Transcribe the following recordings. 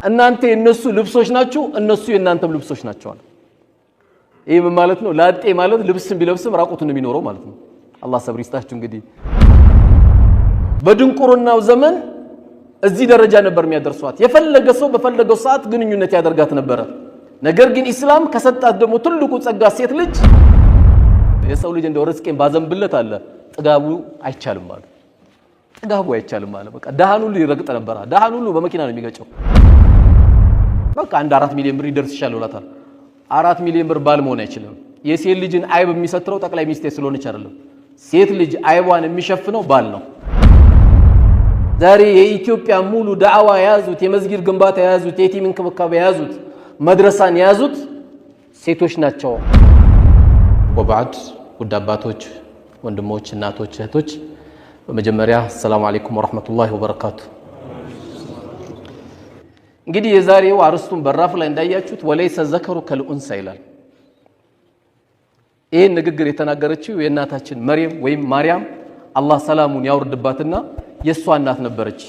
እናንተ የነሱ ልብሶች ናችሁ እነሱ የናንተም ልብሶች ናቸው አለ። ይሄ ምን ማለት ነው? ላጤ ማለት ልብስም ቢለብስም ራቁቱን የሚኖረው ማለት ነው። አላህ ሰብር ይስጣችሁ። እንግዲህ በድንቁርናው ዘመን እዚህ ደረጃ ነበር የሚያደርሷት። የፈለገ ሰው በፈለገው ሰዓት ግንኙነት ያደርጋት ነበር። ነገር ግን ኢስላም ከሰጣት ደግሞ ትልቁ ጸጋ ሴት ልጅ የሰው ልጅ እንደው ርዝቄን ባዘንብለት አለ ጥጋቡ አይቻልም ማለት ጥጋቡ አይቻልም ማለት በቃ ደሃን ሁሉ ይረግጥ ነበር። ደሃን ሁሉ በመኪና ነው የሚገጨው። በቃ አንድ 4 ሚሊዮን ብር ይደርስ ይችላል ወላታል። 4 ሚሊዮን ብር ባል መሆን አይችልም። የሴት ልጅን አይብ የሚሰጥረው ጠቅላይ ሚኒስቴር ስለሆነች አይደለም። ሴት ልጅ አይቧን የሚሸፍነው ባል ነው። ዛሬ የኢትዮጵያ ሙሉ ዳዕዋ የያዙት የመስጊድ ግንባታ የያዙት የቲም እንክብካቤ የያዙት መድረሳን የያዙት ሴቶች ናቸው። ወባድ ውድ አባቶች፣ ወንድሞች፣ እናቶች፣ እህቶች በመጀመሪያ ሰላም አለይኩም ወራህመቱላሂ ወበረካቱ። እንግዲህ የዛሬው አርስቱን በራፍ ላይ እንዳያችሁት ወለይሰ ዘከሩ ከልኡንሳ ይላል። ይሄን ንግግር የተናገረችው የእናታችን መርየም ወይም ማርያም አላህ ሰላሙን ያወርድባትና የሷ እናት ነበረች።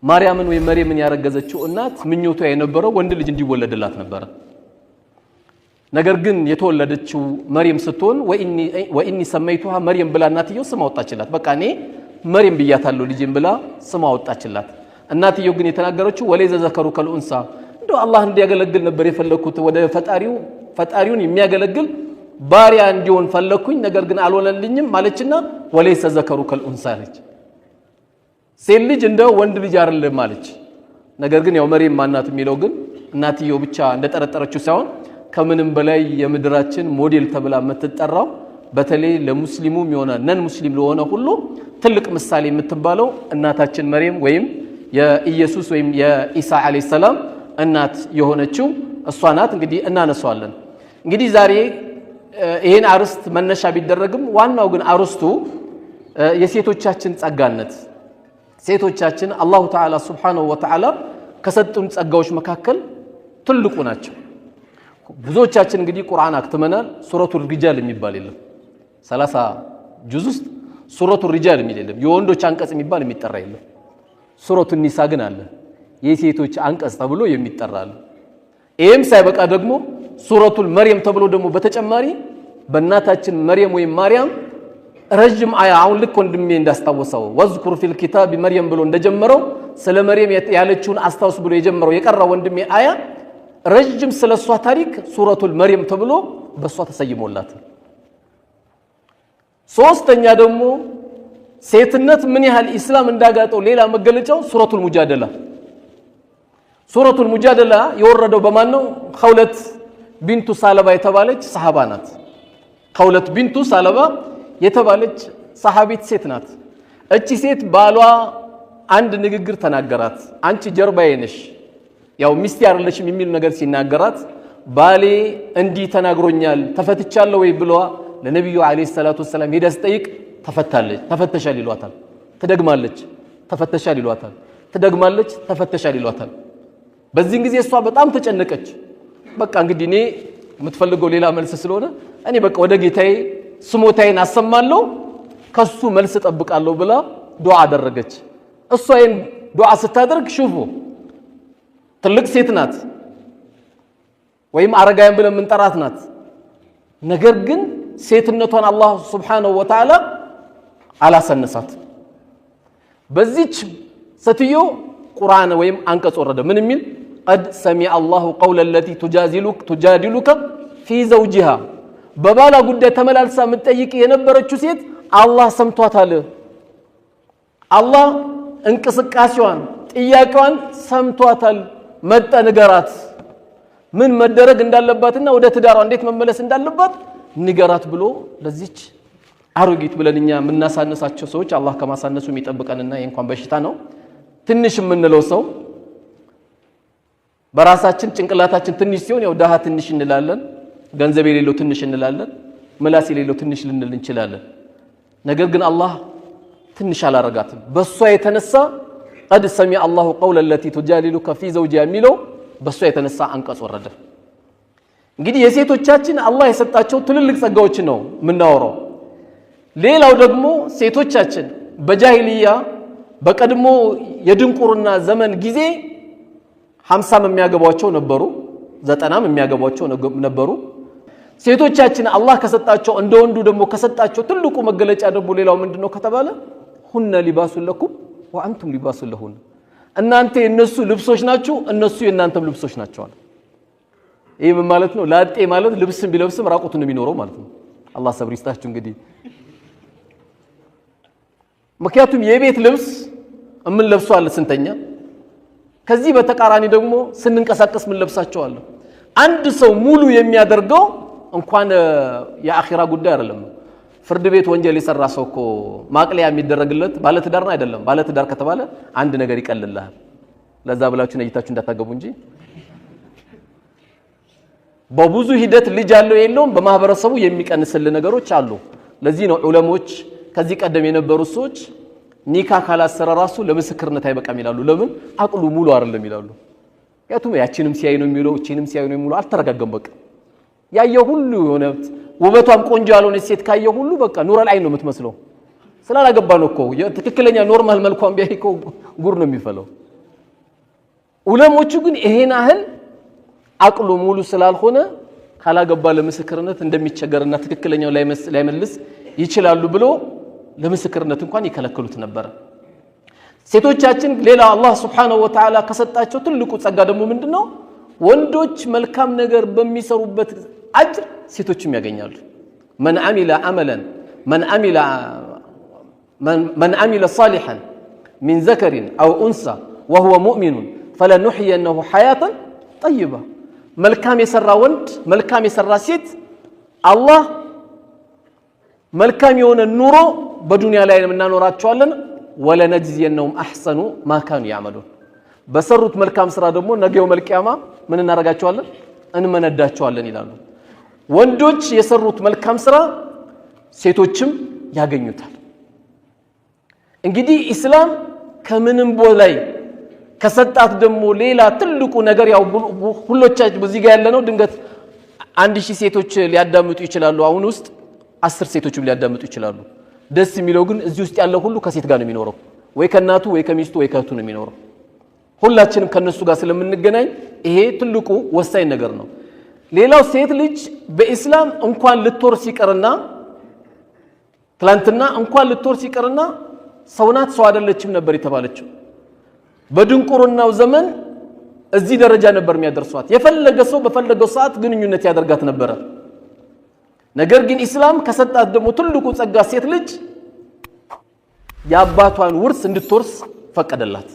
ማርያምን ወይም መርየምን ያረገዘችው እናት ምኞቷ የነበረው ወንድ ልጅ እንዲወለድላት ነበር። ነገር ግን የተወለደችው መርየም ስትሆን ወኢኒ ሰመይቱሃ መርየም ብላ እናትየው ስም አወጣችላት። በቃ እኔ መርየም ብያታለሁ ልጅን ብላ ስም አወጣችላት። እናትየው ግን የተናገረችው ወለይሰ ዘከሩ ከልኡንሳ እንደው አላህ እንዲያገለግል ነበር የፈለኩት ወደ ፈጣሪውን የሚያገለግል ባሪያ እንዲሆን ፈለኩኝ፣ ነገር ግን አልሆነልኝም ማለችና ወለይሰ ዘከሩ ከልኡንሳ አለች። ሴት ልጅ እንደው ወንድ ልጅ አይደለም ማለች። ነገር ግን ያው መርየም ማናት የሚለው ግን እናትየው ብቻ እንደጠረጠረችው ሳይሆን ከምንም በላይ የምድራችን ሞዴል ተብላ የምትጠራው በተለይ ለሙስሊሙም የሆነ ነን ሙስሊም ለሆነ ሁሉ ትልቅ ምሳሌ የምትባለው እናታችን መርየም ወይም የኢየሱስ ወይም የኢሳ አለይሂ ሰላም እናት የሆነችው እሷ ናት። እንግዲህ እናነሳዋለን። እንግዲህ ዛሬ ይሄን አርስት መነሻ ቢደረግም ዋናው ግን አርስቱ የሴቶቻችን ጸጋነት፣ ሴቶቻችን አላሁ ተዓላ ሱብሓነሁ ወተዓላ ከሰጡን ጸጋዎች መካከል ትልቁ ናቸው። ብዙዎቻችን እንግዲህ ቁርአን አክትመናል። ሱረቱል ሪጃል የሚባል የለም። 30 ጁዝ ውስጥ ሱረቱል ሪጃል የሚል የለም። የወንዶች አንቀጽ የሚባል የሚጠራ የለም። ሱረቱን ኒሳ ግን አለ፣ የሴቶች አንቀጽ ተብሎ የሚጠራ አለ። ይሄም ሳይበቃ ደግሞ ሱረቱል መርየም ተብሎ ደግሞ በተጨማሪ በእናታችን መርየም ወይም ማርያም ረጅም አያ አሁን ልክ ወንድሜ እንዳስታወሰው ወዝኩር ፊል ኪታብ መርየም ብሎ እንደጀመረው ስለ መርየም ያለችውን አስታውስ ብሎ የጀመረው የቀረው ወንድሜ አያ ረጅም ስለሷ ታሪክ ሱረቱል መርየም ተብሎ በሷ ተሰይሞላት። ሶስተኛ ደግሞ ሴትነት ምን ያህል ኢስላም እንዳጋጠው ሌላ መገለጫው ሱረቱል ሙጃደላ። ሱረቱል ሙጃደላ የወረደው በማን ነው? ኸውለት ቢንቱ ሳለባ የተባለች ሰሃባ ናት። ኸውለት ቢንቱ ሳለባ የተባለች ሰሃቢት ሴት ናት። እቺ ሴት ባሏ አንድ ንግግር ተናገራት። አንቺ ጀርባዬ ነሽ ያው ሚስት ያረለሽም የሚል ነገር ሲናገራት ባሌ እንዲህ ተናግሮኛል ተፈትቻለሁ ወይ ብሏ ለነብዩ አለይሂ ሰላቱ ወሰለም ሄዳ ስጠይቅ ተፈተሻል ይሏታል። ትደግማለች፣ ተፈተሻል ይሏታል። ትደግማለች፣ ተፈተሻል ይሏታል። በዚህ ጊዜ እሷ በጣም ተጨነቀች። በቃ እንግዲህ እኔ የምትፈልገው ሌላ መልስ ስለሆነ እኔ በቃ ወደ ጌታዬ ስሞታዬን አሰማለሁ ከሱ መልስ ጠብቃለሁ ብላ ዱዓ አደረገች። እሷ ይሄን ዱዓ ስታደርግ ሹፉ ትልቅ ሴት ናት ወይም አረጋያን ብለን የምንጠራት ናት። ነገር ግን ሴትነቷን አላህ ሱብሓነሁ ወተዓላ አላሰነሳት። በዚች ሴትዮ ቁርአን ወይም አንቀጽ ወረደ። ምን የሚል ቀድ ሰሚዐ አላሁ ቀውለ ለቲ ቱጃዲሉከ ፊ ዘውጂሃ በባላ ጉዳይ ተመላልሳ የምትጠይቅ የነበረችው ሴት አላህ ሰምቷታል። አላህ እንቅስቃሴዋን ጥያቄዋን ሰምቷታል። መጣ ንገራት ምን መደረግ እንዳለባትና ወደ ትዳሯ እንዴት መመለስ እንዳለባት ንገራት ብሎ ለዚች አሮጊት ብለንኛ የምናሳነሳቸው ሰዎች አላህ ከማሳነሱ የሚጠብቀንና እንኳን በሽታ ነው። ትንሽ የምንለው ሰው በራሳችን ጭንቅላታችን ትንሽ ሲሆን ያው ዳሃ ትንሽ እንላለን፣ ገንዘብ የሌለው ትንሽ እንላለን፣ ምላስ የሌለው ትንሽ ልንል እንችላለን። ነገር ግን አላህ ትንሽ አላረጋትም። በሷ የተነሳ قد سمع الله قول التي تجادلك في زوجها የሚለው በሷ የተነሳ አንቀጽ ወረደ። እንግዲህ የሴቶቻችን አላህ የሰጣቸው ትልልቅ ጸጋዎች ነው የምናወራው። ሌላው ደግሞ ሴቶቻችን በጃሂልያ በቀድሞ የድንቁርና ዘመን ጊዜ 50 የሚያገቧቸው ነበሩ 90 የሚያገቧቸው ነበሩ ሴቶቻችን አላህ ከሰጣቸው እንደ ወንዱ ደግሞ ከሰጣቸው ትልቁ መገለጫ ደግሞ ሌላው ምንድነው ከተባለ ሁነ ሊባሱን ለኩም ወአንቱም ሊባሱን ለሁን እናንተ የነሱ ልብሶች ናችሁ እነሱ የናንተም ልብሶች ናቸው አለ ይሄ ምን ማለት ነው ላጤ ማለት ልብስን ቢለብስም ራቁቱን የሚኖረው ማለት ነው አላህ ሰብር ይስጣችሁ እንግዲህ ምክንያቱም የቤት ልብስ ምን ለብሰው አለ ስንተኛ ከዚህ በተቃራኒ ደግሞ ስንንቀሳቀስ ምን ለብሳቸው አለ አንድ ሰው ሙሉ የሚያደርገው እንኳን የአኺራ ጉዳይ አይደለም ፍርድ ቤት ወንጀል የሰራ ሰው እኮ ማቅለያ የሚደረግለት ባለትዳርና አይደለም ባለትዳር ከተባለ አንድ ነገር ይቀልልሃል ለዛ ብላችሁ ነይታችሁ እንዳታገቡ እንጂ በብዙ ሂደት ልጅ ያለው የለውም በማህበረሰቡ የሚቀንስል ነገሮች አሉ ለዚህ ነው ዑለሞች ከዚህ ቀደም የነበሩ ሰዎች ኒካ ካላሰረ ራሱ ለምስክርነት አይበቃም ይላሉ ለምን አቅሉ ሙሉ አይደለም ይላሉ ያቱም ያቺንም ሲያይ ነው የሚለው እቺንም ሲያይ ነው የሚለው አልተረጋገም በቃ ያየው ሁሉ የሆነ ውበቷም ቆንጆ ያልሆነ ሴት ካየው ሁሉ በቃ ኑረል አይን ነው የምትመስለው ስላላገባ ነው እኮ ትክክለኛ ኖርማል መልኳም ቢያይኮ ጉር ነው የሚፈለው ዑለሞቹ ግን ይሄን አህል አቅሉ ሙሉ ስላልሆነ ካላገባ ለምስክርነት እንደሚቸገርና ትክክለኛው ላይመልስ ይችላሉ ብሎ ለምስክርነት እንኳን ይከለክሉት ነበር ሴቶቻችን ሌላ አላህ Subhanahu Wa Ta'ala ከሰጣቸው ትልቁ ጸጋ ደግሞ ምንድነው ወንዶች መልካም ነገር በሚሰሩበት አጅር ሴቶችም ያገኛሉ من عمل صالحا من ذكر أو أنثى وهو مؤمن فلنحيينه حياة طيبة መልካም የሰራ ወንድ መልካም የሰራ ሴት አላህ መልካም የሆነ ኑሮ በዱንያ ላይ እናኖራቸዋለን ወለነጅዚየነሁም አህሰኑ ማ ካኑ ያዕመሉን በሰሩት መልካም ስራ ደግሞ ነገው መልቂያማ ምን እናረጋቸዋለን እንመነዳቸዋለን ይላሉ ወንዶች የሰሩት መልካም ስራ ሴቶችም ያገኙታል እንግዲህ ኢስላም ከምንም በላይ ከሰጣት ደግሞ ሌላ ትልቁ ነገር ያው ሁሎቻችን በዚህ ጋር ያለነው ድንገት 1000 ሴቶች ሊያዳምጡ ይችላሉ አሁን ውስጥ 10 ሴቶችም ሊያዳምጡ ይችላሉ ደስ የሚለው ግን እዚህ ውስጥ ያለው ሁሉ ከሴት ጋር ነው የሚኖረው ወይ ከናቱ ወይ ከሚስቱ ወይ ከእህቱ ነው የሚኖረው ሁላችንም ከነሱ ጋር ስለምንገናኝ ይሄ ትልቁ ወሳኝ ነገር ነው ሌላው ሴት ልጅ በእስላም እንኳን ልትወርስ ይቀርና ትላንትና እንኳን ልትወርስ ይቀርና ሰውናት ሰው አይደለችም ነበር የተባለችው በድንቁርናው ዘመን እዚህ ደረጃ ነበር የሚያደርሷት የፈለገ ሰው በፈለገው ሰዓት ግንኙነት ያደርጋት ነበር ነገር ግን ኢስላም ከሰጣት ደግሞ ትልቁ ጸጋ ሴት ልጅ ያባቷን ውርስ እንድትወርስ ፈቀደላት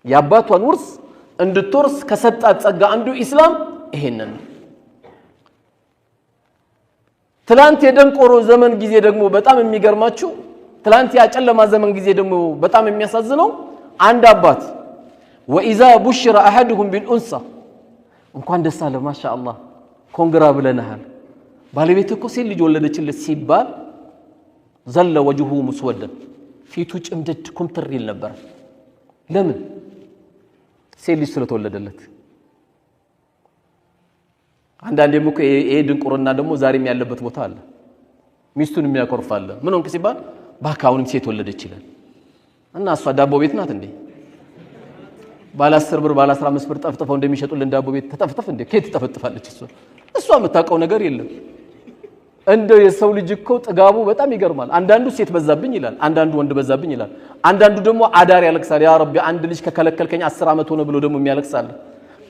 ያባቷን ውርስ እንድትወርስ ከሰጣት ጸጋ አንዱ ኢስላም ይሄንን ትላንት የደንቆሮ ዘመን ጊዜ ደግሞ በጣም የሚገርማችሁ ትላንት ያጨለማ ዘመን ጊዜ ደግሞ በጣም የሚያሳዝነው አንድ አባት ወኢዛ ቡሽራ አሐዱሁም ቢልኡንሳ እንኳን ደስ አለ ማሻአላህ ኮንግራ ብለናል ባለቤት እኮ ሴት ልጅ ወለደችለት ሲባል ዘለ ወጅሁ ሙስወደን ፊቱ ጭምድድ ኩምትር ይል ነበር ለምን ሴት ልጅ ስለተወለደለት አንዳንዴም እኮ ይሄ ድንቁርና ደግሞ ዛሬም ያለበት ቦታ አለ ሚስቱን የሚያኮርፋለ ምን ሆንክ ሲባል ባካውንም ሴት ወለደች ይላል እና እሷ ዳቦ ቤት ናት እንዴ ባለ 10 ብር ባለ 15 ብር ጠፍጥፈው እንደሚሸጡልን ዳቦ ቤት ተጠፍጥፍ እንዴ ከየት ተጠፍጥፋለች እሷ የምታውቀው ነገር የለም እንደ የሰው ልጅ እኮ ጥጋቡ በጣም ይገርማል አንዳንዱ ሴት በዛብኝ ይላል አንዳንዱ ወንድ በዛብኝ ይላል አንዳንዱ ደግሞ አዳር ያለቅሳል ያ ረቢ አንድ ልጅ ከከለከልከኝ 10 አመት ሆነ ብሎ ደግሞ የሚያለቅሳል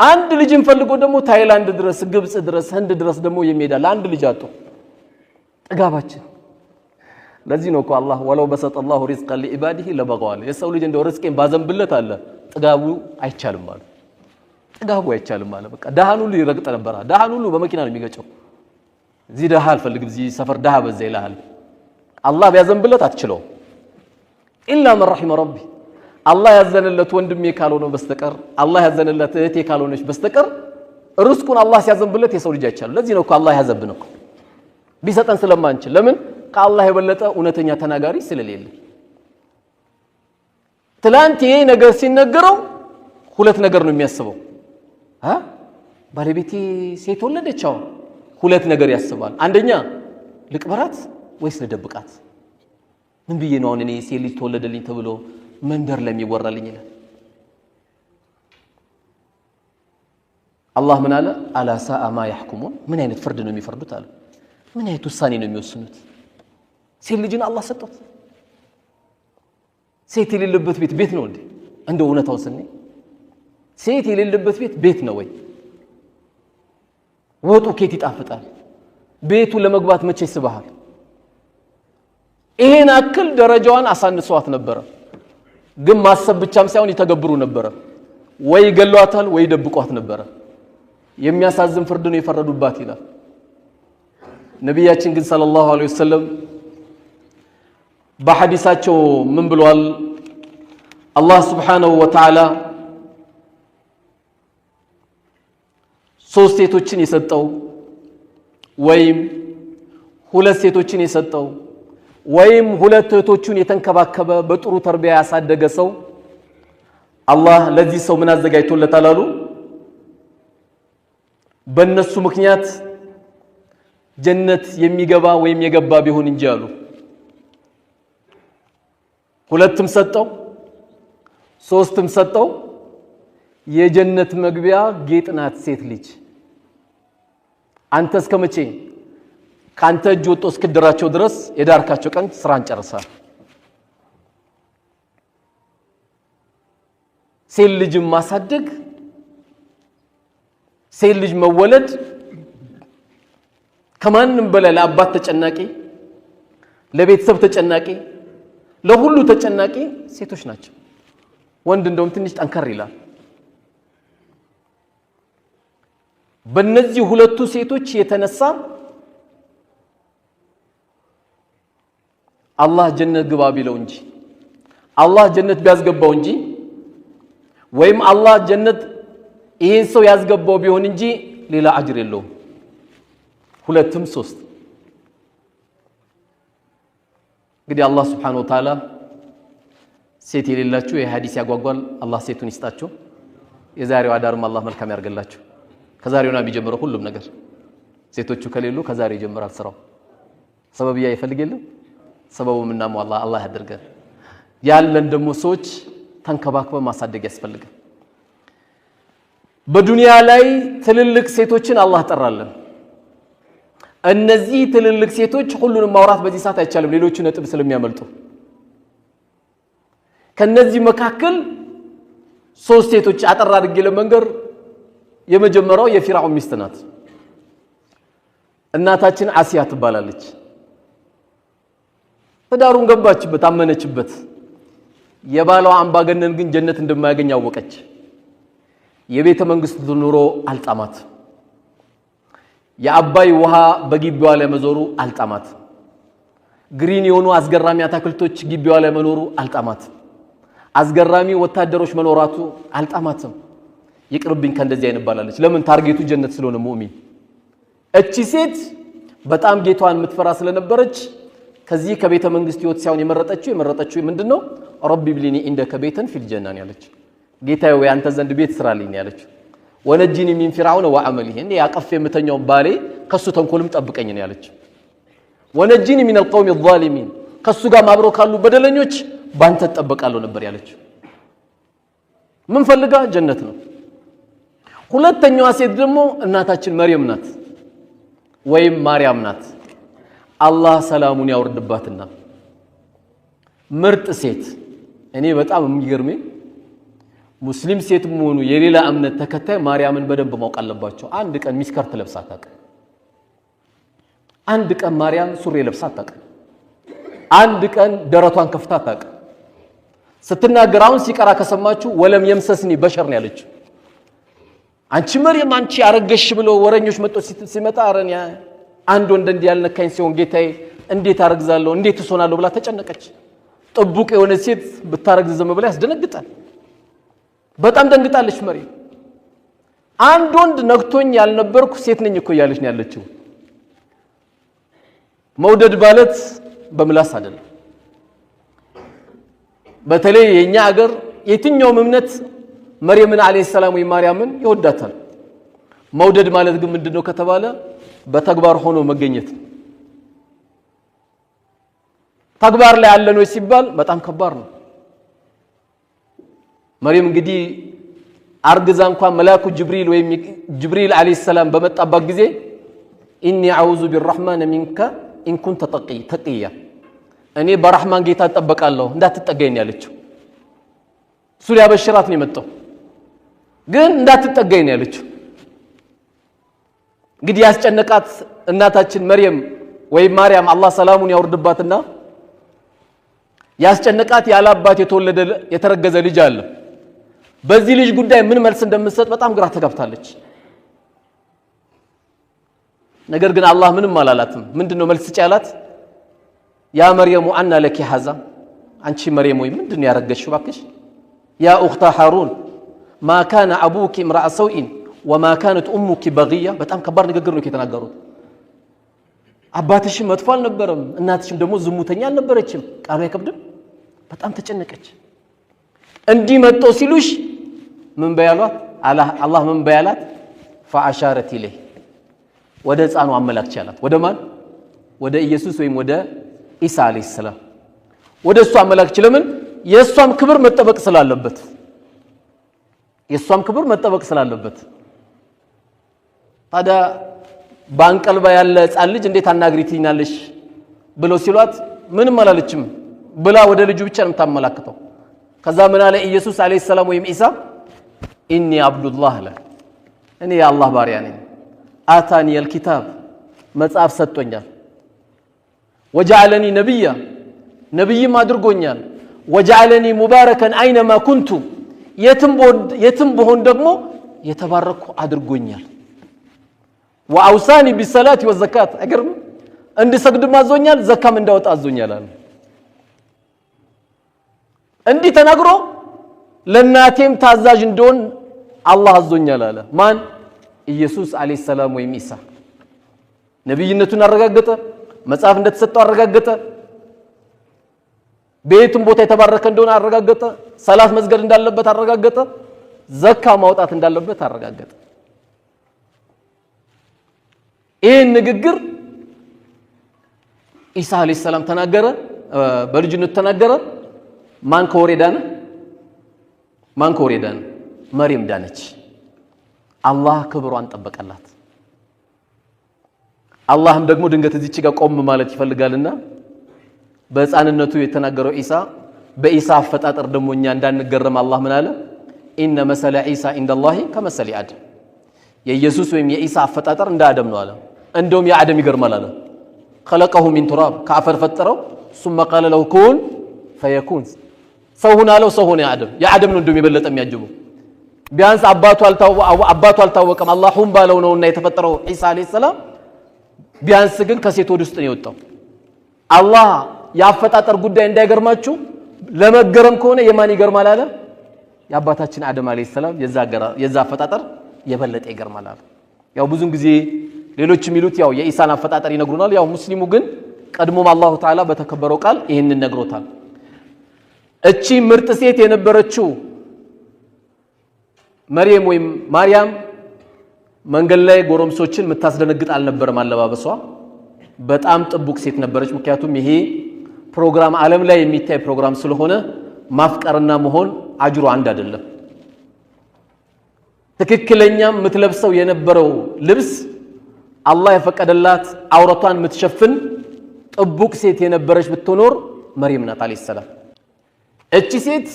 አንድ ልጅን ፈልጎ ደግሞ ታይላንድ ድረስ ግብጽ ድረስ ህንድ ድረስ ደግሞ የሚሄዳል አንድ ልጅ አጥቶ ጥጋባችን ለዚህ ነው እኮ አላህ ወለው በሰጠ الله رزقا لعباده لبغوا የሰው ልጅ እንደው ርስቄን ባዘንብለት አለ ጥጋቡ አይቻልም ማለት ጥጋቡ አይቻልም ማለት በቃ ዳሃን ሁሉ ይረግጥ ነበር ዳሃን ሁሉ በመኪና ነው የሚገጨው እዚህ ዳሃ አልፈልግም እዚህ ሰፈር ዳሃ በዛ ይላል አላህ ቢያዘንብለት አትችለው ኢላ من رحم ربي አላህ ያዘነለት ወንድሜ ካልሆነ በስተቀር አላህ ያዘነለት እህቴ ካልሆነች በስተቀር ርስቁን አላህ ሲያዘንብለት የሰው ልጅ አይቻልም ለዚህ ነው እኮ አላህ ያዘብነው ቢሰጠን ስለማንችል ለምን ከአላህ የበለጠ እውነተኛ ተናጋሪ ስለሌለ ትላንት ይሄ ነገር ሲነገረው ሁለት ነገር ነው የሚያስበው ባለቤቴ ሴት ወለደችው ሁለት ነገር ያስባል አንደኛ ልቅበራት ወይስ ልደብቃት ምን ብዬ ነው አሁን እኔ ሴት ልጅ ተወለደልኝ ተብሎ መንደር ለሚወራልኝ ይላል። አላህ ምን አለ? አላ ሳአ ማ ያህኩሙን። ምን አይነት ፍርድ ነው የሚፈርዱት አለ። ምን አይነት ውሳኔ ነው የሚወስኑት? ሴት ልጅን አላህ ሰጠው። ሴት የሌለበት ቤት ቤት ነው እንዴ? እንደው እውነታው ስንይ ሴት የሌለበት ቤት ቤት ነው ወይ? ወጡ ኬት ይጣፍጣል? ቤቱ ለመግባት መቼ ይስበሃል? ይሄን አክል ደረጃዋን አሳንሷት ነበር። ግን ማሰብ ብቻም ሳይሆን ይተገብሩ ነበር። ወይ ገሏታል ወይ ደብቋት ነበር። የሚያሳዝን ፍርድ ነው የፈረዱባት ይላል ነብያችን። ግን ሰለላሁ ዐለይሂ ወሰለም በሐዲሳቸው ምን ብለዋል? አላህ Subhanahu Wa Ta'ala ሶስት ሴቶችን የሰጠው ወይም ሁለት ሴቶችን የሰጠው ወይም ሁለት እህቶቹን የተንከባከበ በጥሩ ተርቢያ ያሳደገ ሰው አላህ ለዚህ ሰው ምን አዘጋጅቶለታል አሉ? በእነሱ ምክንያት ጀነት የሚገባ ወይም የገባ ቢሆን እንጂ አሉ። ሁለትም ሰጠው ሶስትም ሰጠው የጀነት መግቢያ ጌጥ ናት ሴት ልጅ። አንተ እስከመቼ ካንተ እጅ ወጥቶ እስክድራቸው ድረስ የዳርካቸው ቀን ስራን ጨርሳል። ሴት ልጅ ማሳደግ ሴት ልጅ መወለድ ከማንም በላይ ለአባት ተጨናቂ፣ ለቤተሰብ ተጨናቂ፣ ለሁሉ ተጨናቂ ሴቶች ናቸው። ወንድ እንደውም ትንሽ ጠንከር ይላል። በእነዚህ ሁለቱ ሴቶች የተነሳ አላህ ጀነት ግባ ቢለው እንጂ አላህ ጀነት ቢያስገባው እንጂ ወይም አላህ ጀነት ይሄን ሰው ያስገባው ቢሆን እንጂ ሌላ አጅር የለውም። ሁለትም ሶስት እንግዲህ አላህ Subhanahu Wa Ta'ala ሴት የሌላችሁ የሐዲስ ያጓጓል። አላህ ሴቱን ይስጣችሁ። የዛሬው አዳርም አላህ መልካም ያርገላችሁ። ከዛሬውና ቢጀምረው ሁሉም ነገር ሴቶቹ ከሌሉ ከዛሬ ይጀምራል ስራው። ሰበብያ ይፈልግልን ሰበቡ ምናሙ አላህ ያድርገን። ያለን ደግሞ ሰዎች ተንከባክበው ማሳደግ ያስፈልጋል። በዱንያ ላይ ትልልቅ ሴቶችን አላህ ጠራለን። እነዚህ ትልልቅ ሴቶች ሁሉንም ማውራት በዚህ ሰዓት አይቻልም፣ ሌሎቹ ነጥብ ስለሚያመልጡ። ከነዚህ መካከል ሶስት ሴቶች አጠራ አድርጌ ለመንገር የመጀመሪያው የፊርዓውን ሚስት ናት። እናታችን አሲያ ትባላለች። ትዳሩን ገባችበት፣ አመነችበት። የባሏ አምባገነን ግን ጀነት እንደማያገኝ አወቀች። የቤተ መንግስት ኑሮ አልጣማት። የአባይ ውሃ በግቢዋ ላይ መዞሩ አልጣማት። ግሪን የሆኑ አስገራሚ አታክልቶች ግቢዋ ላይ መኖሩ አልጣማት። አስገራሚ ወታደሮች መኖራቱ አልጣማትም። ይቅርብኝ ከእንደዚህ አይነባላለች። ለምን? ታርጌቱ ጀነት ስለሆነ ሙእሚን። እቺ ሴት በጣም ጌቷን የምትፈራ ስለነበረች ከዚህ ከቤተ መንግስት ህይወት ሳይሆን የመረጠችው ምንድነው? ረቢ ብሊኒ ኢንደከ ቤተን ፊል ጀና ያለች። ጌታዬ ወይ አንተ ዘንድ ቤት ስራልኝ ያለች። ወነጂኒ ሚን ፊርዓውን ወዐመሊሂ እንዴ ያቀፍ የምተኛው ባሌ ከሱ ተንኮልም ጠብቀኝ ነው ያለች። ወነጂኒ ሚን القوم الظالمين ከሱ ጋር ማብሮ ካሉ በደለኞች ባንተ ተጠበቃለሁ ነበር ያለች። ምን ፈልጋ? ጀነት ነው። ሁለተኛዋ ሴት ደግሞ እናታችን መርየም ናት ወይም ማርያም ናት። አላህ ሰላሙን ያወርድባትና ምርጥ ሴት። እኔ በጣም የሚገርመኝ ሙስሊም ሴት መሆኑ የሌላ እምነት ተከታይ ማርያምን በደንብ ማወቅ አለባቸው። አንድ ቀን ሚስከርት ለብሳ አታውቅም። አንድ ቀን ማርያም ሱሪ ለብሳ አታውቅም። አንድ ቀን ደረቷን ከፍታ አታውቅም። ስትናገር አሁን ሲቀራ ከሰማችሁ ወለም የምሰስኒ በሸር ነው ያለችው። አንቺ መርየም አንቺ አረገሽ ብሎ ወረኞች መጥቶ ሲመጣ አረን ያ አንድ ወንድ እንዲህ ያልነካኝ ሲሆን ጌታዬ እንዴት አረግዛለሁ እንዴት እሶናለሁ ብላ ተጨነቀች። ጥቡቅ የሆነ ሴት ብታረግዝ ዘመ ብላ ያስደነግጣል። በጣም ደንግጣለች መርየም። አንድ ወንድ ነግቶኝ ያልነበርኩ ሴት ነኝ እኮ ያለች ነው ያለችው። መውደድ ማለት በምላስ አይደለም። በተለይ የኛ ሀገር የትኛውም እምነት መርየምን አለይሂ ሰላም ወይ ማርያምን ይወዳታል። መውደድ ማለት ግን ምንድነው ከተባለ በተግባር ሆኖ መገኘት። ተግባር ላይ ያለ ነው ሲባል በጣም ከባድ ነው። መርየም እንግዲህ አርግዛ እንኳን መላኩ ጅብሪል ወይም ጅብሪል አለይሂ ሰላም በመጣባት ጊዜ ኢኒ አዑዙ ቢርrahማን ሚንከ ኢን ኩንተ ተቂያ እኔ በረህማን ጌታ ተጠበቃለሁ እንዳትጠጋኝ ያለችው። እሱ ሊያበሽራት ነው የመጣው ግን እንዳትጠጋኝ ነው ያለችው። እንግዲህ ያስጨነቃት እናታችን መርየም ወይም ማርያም አላህ ሰላሙን ያወርድባትና ያስጨነቃት ያለ አባት የተወለደ የተረገዘ ልጅ አለ። በዚህ ልጅ ጉዳይ ምን መልስ እንደምትሰጥ በጣም ግራ ተጋብታለች። ነገር ግን አላህ ምንም አላላትም። ምንድነው መልስ ጫላት? ያ መርየም አና ለኪ ሐዛ አንቺ መርየም ወይ ምንድነው ያረገሽው ባክሽ? ያ ኡኽታ ሃሩን ማ ካነ አቡኪ امرأ سوء وما كانت امك بغية። በጣም ከባድ ንግግር ነው የተናገሩት። አባትሽ መጥፎ አልነበረም እናትሽም ደግሞ ዝሙተኛ አልነበረችም። ቃሉ አይከብድም? በጣም ተጨነቀች። እንዲህ መጥቶ ሲሉሽ ምን በያሏት? አላህ ምን በያላት? فاشارت اليه ወደ ህፃኑ አመላክቻላት። ወደ ማን? ወደ ኢየሱስ ወይም ወደ ኢሳ አለይሂ ሰላም ወደ እሱ አመላክች። ለምን? የእሷም ክብር መጠበቅ ስላለበት የእሷም ክብር መጠበቅ ስላለበት። ታዲያ ባንቀልባ ያለ ህፃን ልጅ እንዴት አናግሪትኛለሽ ብለው ሲሏት ምንም አላለችም ብላ ወደ ልጁ ብቻ ነው የምታመላክተው። ከዛ ምን አለ ኢየሱስ አለይሂ ሰላም ወይም ኢሳ ኢኒ አብዱላህ አለ እኔ የአላህ ባሪያ ነኝ። አታኒ الكتاب መጽሐፍ ሰጥቶኛል። ወጀዐለኒ ነብያ ነብይም አድርጎኛል። ወጀዐለኒ ሙባረከን አይነማ ኩንቱ የትም በሆን ደግሞ የተባረኩ አድርጎኛል። ወአውሳኒ ቢሰላቲ ወዘካት አገርም እንድሰግድም አዞኛል፣ ዘካም እንዳወጣ አዞኛል አለ። እንዲህ ተናግሮ ለናቴም ታዛዥ እንደሆን አላህ አዞኛል አለ። ማን? ኢየሱስ አለይሂ ሰላም ወይም ኢሳ ነብይነቱን አረጋገጠ። መጽሐፍ እንደተሰጠው አረጋገጠ። ቤቱን ቦታ የተባረከ እንደሆነ አረጋገጠ። ሰላት መስገድ እንዳለበት አረጋገጠ። ዘካ ማውጣት እንዳለበት አረጋገጠ። ይህን ንግግር ኢሳ አለይሂ ሰላም ተናገረ፣ በልጅነቱ ተናገረ። ማን ከወሬ ዳነ? ማን ከወሬ ዳነ? መርየም ዳነች። አላህ ክብሯን ጠበቀላት። አላህም ደግሞ ድንገት እዚች ጋር ቆም ማለት ይፈልጋልና በህፃንነቱ የተናገረው ኢሳ በኢሳ አፈጣጠር ደግሞ እኛ እንዳንገረም አላህ ምን አለ? ኢነ መሰለ ኢሳ ኢንደላሂ ከመሰለ አደም የኢየሱስ ወይም የኢሳ አፈጣጠር እንደ አደም ነው አለ። እንደውም የአደም ይገርማል አለ። خلقه من تراب ከአፈር ፈጠረው ثم قال له كن فيكون ሰው ሁን አለው። ሰው ሆነ የአደም ነው እንደውም የበለጠ የሚያጅበው። ቢያንስ አባቱ አልታወቀም አላህ ሁን ባለው ነውና የተፈጠረው ኢሳ አለይሂ ሰላም። ቢያንስ ግን ከሴት ወድ ውስጥ ነው የወጣው። አላህ ያፈጣጠር ጉዳይ እንዳይገርማችሁ ለመገረም ከሆነ የማን ይገርማል አለ? የአባታችን አደም አለይሂ ሰላም የዛ አፈጣጠር የበለጠ ይገርማል አለ። ያው ብዙን ጊዜ ሌሎች የሚሉት ያው የኢሳን አፈጣጠር ይነግሩናል። ያው ሙስሊሙ ግን ቀድሞም አላሁ ተዓላ በተከበረው ቃል ይሄንን ነግሮታል። እቺ ምርጥ ሴት የነበረችው መርየም ወይም ማርያም መንገድ ላይ ጎረምሶችን የምታስደነግጥ አልነበረም። አለባበሷ በጣም ጥቡቅ ሴት ነበረች። ምክንያቱም ይሄ ፕሮግራም ዓለም ላይ የሚታይ ፕሮግራም ስለሆነ ማፍቀርና መሆን አጅሩ አንድ አይደለም። ትክክለኛም የምትለብሰው የነበረው ልብስ አላህ የፈቀደላት አውረቷን የምትሸፍን ጥቡቅ ሴት የነበረች ብትኖር መርየም ናት አለይሂ ሰላም። እቺ ሴት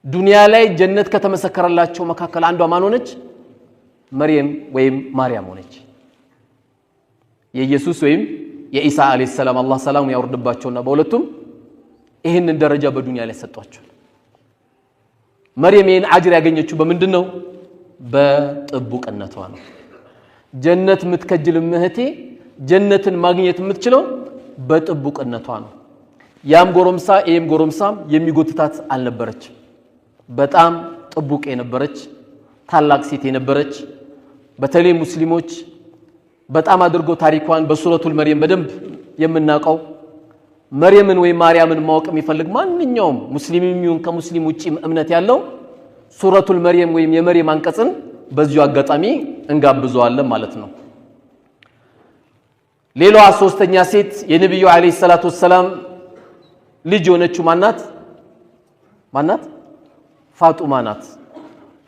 ዱንያ ላይ ጀነት ከተመሰከረላቸው መካከል አንዷ ማን ሆነች? መርየም ወይም ማርያም ሆነች። የኢየሱስ ወይም የኢሳ አለይሂ ሰላም አላህ ሰላሙ ያወርድባቸውና በሁለቱም ይህንን ደረጃ በዱንያ ላይ ሰጧቸው። መርየም ይህን አጅር ያገኘችው በምንድነው? በጥቡቅነቷ ነው። ጀነት የምትከጅል እህቴ ጀነትን ማግኘት የምትችለው በጥቡቅነቷ ነው። ያም ጎረምሳ ይሄም ጎረምሳም የሚጎትታት አልነበረች። በጣም ጥቡቅ የነበረች ታላቅ ሴት የነበረች። በተለይ ሙስሊሞች በጣም አድርገው ታሪኳን በሱረቱል መርየም በደንብ የምናውቀው መርየምን ወይ ማርያምን ማወቅ የሚፈልግ ማንኛውም ሙስሊምም ይሁን ከሙስሊም ውጪ እምነት ያለው ሱረቱል መርየም ወይም የመርየም አንቀጽን በዚሁ አጋጣሚ እንጋብዘዋለን ማለት ነው። ሌላዋ ሶስተኛ ሴት የነብዩ አለይሂ ሰላቱ ወሰለም ልጅ ሆነችው ማናት? ፋጡማ ናት።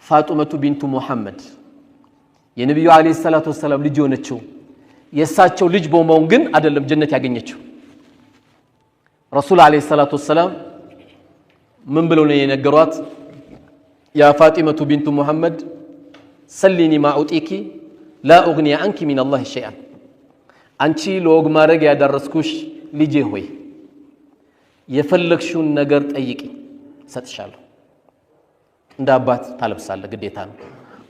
ፋጡመቱ ቢንቱ ሙሐመድ የነብዩ አለይሂ ሰላቱ ወሰለም ልጅ ሆነችው። የሳቸው ልጅ በመሆን ግን አይደለም ጀነት ያገኘችው። ረሱል አለይሂ ሰላቱ ወሰለም ምን ብለው ነው የነገሯት? ያ ፋጢመቱ ቢንቱ ሙሐመድ ሰሊኒ ማ ኡጢኪ ላ ኡግኒ አንኪ ሚን አላህ ሸይአን። አንቺ ለወግ ማድረግ ያደረስኩሽ ልጄ ሆይ የፈለግሽውን ነገር ጠይቂ ሰጥሻለሁ። እንደ አባት ታለብሳለህ ግዴታ ነው።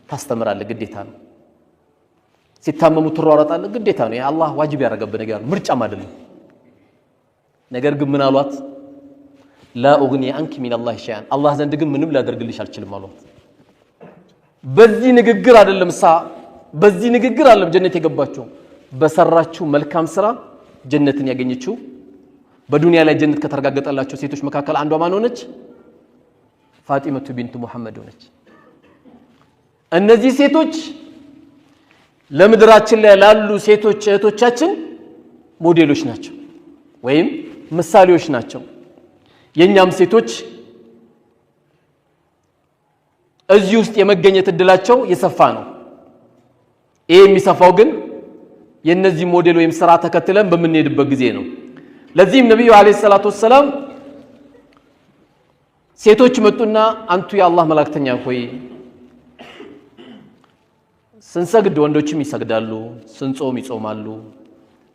ታስተምራለህ ግዴታ ነው። ሲታመሙ ትሯሯጣለህ ግዴታ ነው። የአላህ ዋጅብ ያደረገብህ ነገር ነው፣ ምርጫም አይደለም። ነገር ግን ምን አሏት? ላ ኡግኒ አንኪ ሚን አላህ ሸይአን፣ አላህ ዘንድ ግን ምንም ላደርግልሽ አልችልም አሏት። በዚህ ንግግር አይደለም ጀነት የገባችው፣ በሰራችው መልካም ስራ ጀነትን ያገኘችው። በዱንያ ላይ ጀነት ከተረጋገጠላቸው ሴቶች መካከል አንዷ ማን ሆነች? ፋጢመቱ ቢንቱ ሙሐመድ ሆነች። እነዚህ ሴቶች ለምድራችን ላይ ላሉ ሴቶች እህቶቻችን ሞዴሎች ናቸው ወይም ምሳሌዎች ናቸው። የኛም ሴቶች እዚህ ውስጥ የመገኘት እድላቸው የሰፋ ነው። ይሄ የሚሰፋው ግን የነዚህ ሞዴል ወይም ስራ ተከትለን በምንሄድበት ጊዜ ነው። ለዚህም ነብዩ አለይሂ ሰላቱ ወሰለም ሴቶች መጡና አንቱ የአላህ መላእክተኛ ሆይ ስንሰግድ ወንዶችም ይሰግዳሉ፣ ስንጾም ይጾማሉ።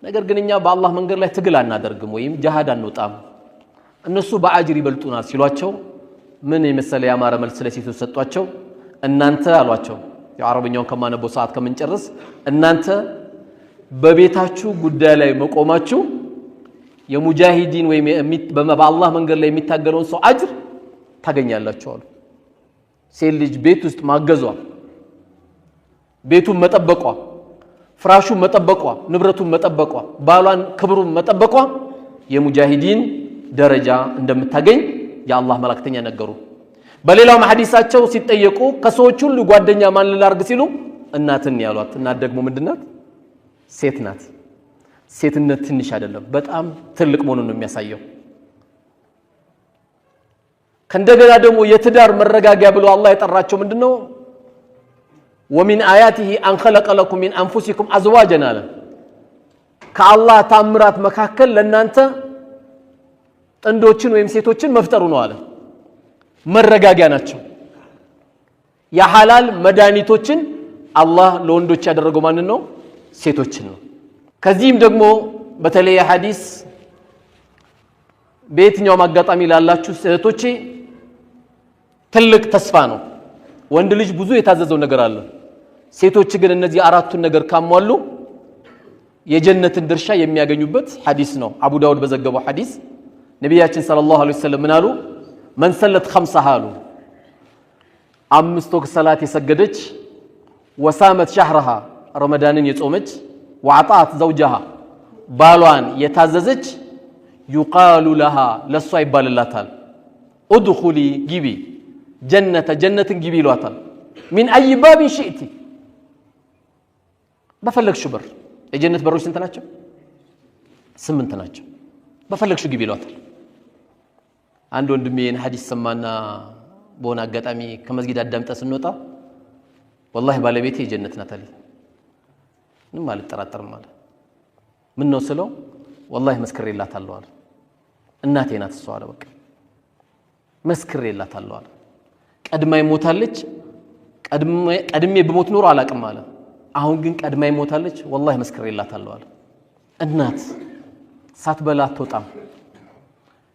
ነገር ግን እኛ በአላህ መንገድ ላይ ትግል አናደርግም ወይም ጂሃድ አንወጣም፣ እነሱ በአጅር ይበልጡናል ሲሏቸው ምን የመሰለ ያማረ መልስ ለሴቶች ሰጧቸው። እናንተ አሏቸው፣ የአረብኛውን ከማነበው ሰዓት ከምንጨርስ እናንተ በቤታችሁ ጉዳይ ላይ መቆማችሁ የሙጃሂዲን ወይም በአላህ መንገድ ላይ የሚታገለውን ሰው አጅር ታገኛላችሁ አሉ። ሴት ልጅ ቤት ውስጥ ማገዟ፣ ቤቱን መጠበቋ፣ ፍራሹን መጠበቋ፣ ንብረቱን መጠበቋ፣ ባሏን ክብሩን መጠበቋ የሙጃሂዲን ደረጃ እንደምታገኝ የአላህ መላእክተኛ ነገሩ። በሌላው ሐዲሳቸው ሲጠየቁ ከሰዎች ሁሉ ጓደኛ ማን ላርግ ሲሉ እናትን ያሏት። እናት ደግሞ ምንድናት? ሴት ናት። ሴትነት ትንሽ አይደለም፣ በጣም ትልቅ መሆኑን ነው የሚያሳየው። ከእንደገና ደግሞ የትዳር መረጋጊያ ብሎ አላህ የጠራቸው ምንድነው? ወሚን አያቲሂ አን ኸለቀ ለኩም ሚን አንፉሲኩም አዝዋጀን አለ። ከአላህ ታምራት መካከል ለእናንተ ጥንዶችን ወይም ሴቶችን መፍጠሩ ነው አለ። መረጋጊያ ናቸው። የሐላል መድኃኒቶችን አላህ ለወንዶች ያደረገው ማንን ነው? ሴቶችን ነው። ከዚህም ደግሞ በተለይ ሐዲስ በየትኛውም አጋጣሚ ላላችሁ እህቶቼ ትልቅ ተስፋ ነው። ወንድ ልጅ ብዙ የታዘዘው ነገር አለ። ሴቶች ግን እነዚህ አራቱን ነገር ካሟሉ የጀነትን ድርሻ የሚያገኙበት ሐዲስ ነው። አቡ ዳውድ በዘገበው ሐዲስ ነቢያችን ሰለላሁ ዐለይሂ ወሰለም ምን አሉ? መን ሰለት ኸምሰሃ አሉ፣ 5 ወቅት ሰላት የሰገደች፣ ወሳመት ሸህረሃ ረመዳንን የጾመች፣ ወአጣት ዘውጀሃ ባሏን የታዘዘች፣ ዩቃሉ ለሃ ለሷ ይባልላታል፣ ኡድኹሊ ግቢ ጀነትን ግቢ ይሏታል። ሚን አይ ባቢን ሽእቲ በፈለግሽው በር። የጀነት በሮች ስንት ናቸው? 8 ናቸው። በፈለግሽው ግቢ ይሏታል። አንድ ወንድሜ ይህን ሐዲስ ሰማና በሆነ አጋጣሚ ከመስጊድ አዳምጠ ስንወጣ ወላሂ ባለቤቴ የጀነት ናት አለኝ። ምንም አልጠራጠርም አለ። ምን ነው ስለው ወላሂ መስክሬላታለሁ አለ። እናቴ ናት እሷ አለ። በቃ መስክሬላታለሁ አለ። ቀድማይ ሞታለች። ቀድሜ በሞት ኖሮ አላቅም አለ። አሁን ግን ቀድማይ ሞታለች። ወላሂ መስክሬላታለሁ አለ። እናት ሳትበላ አትወጣም።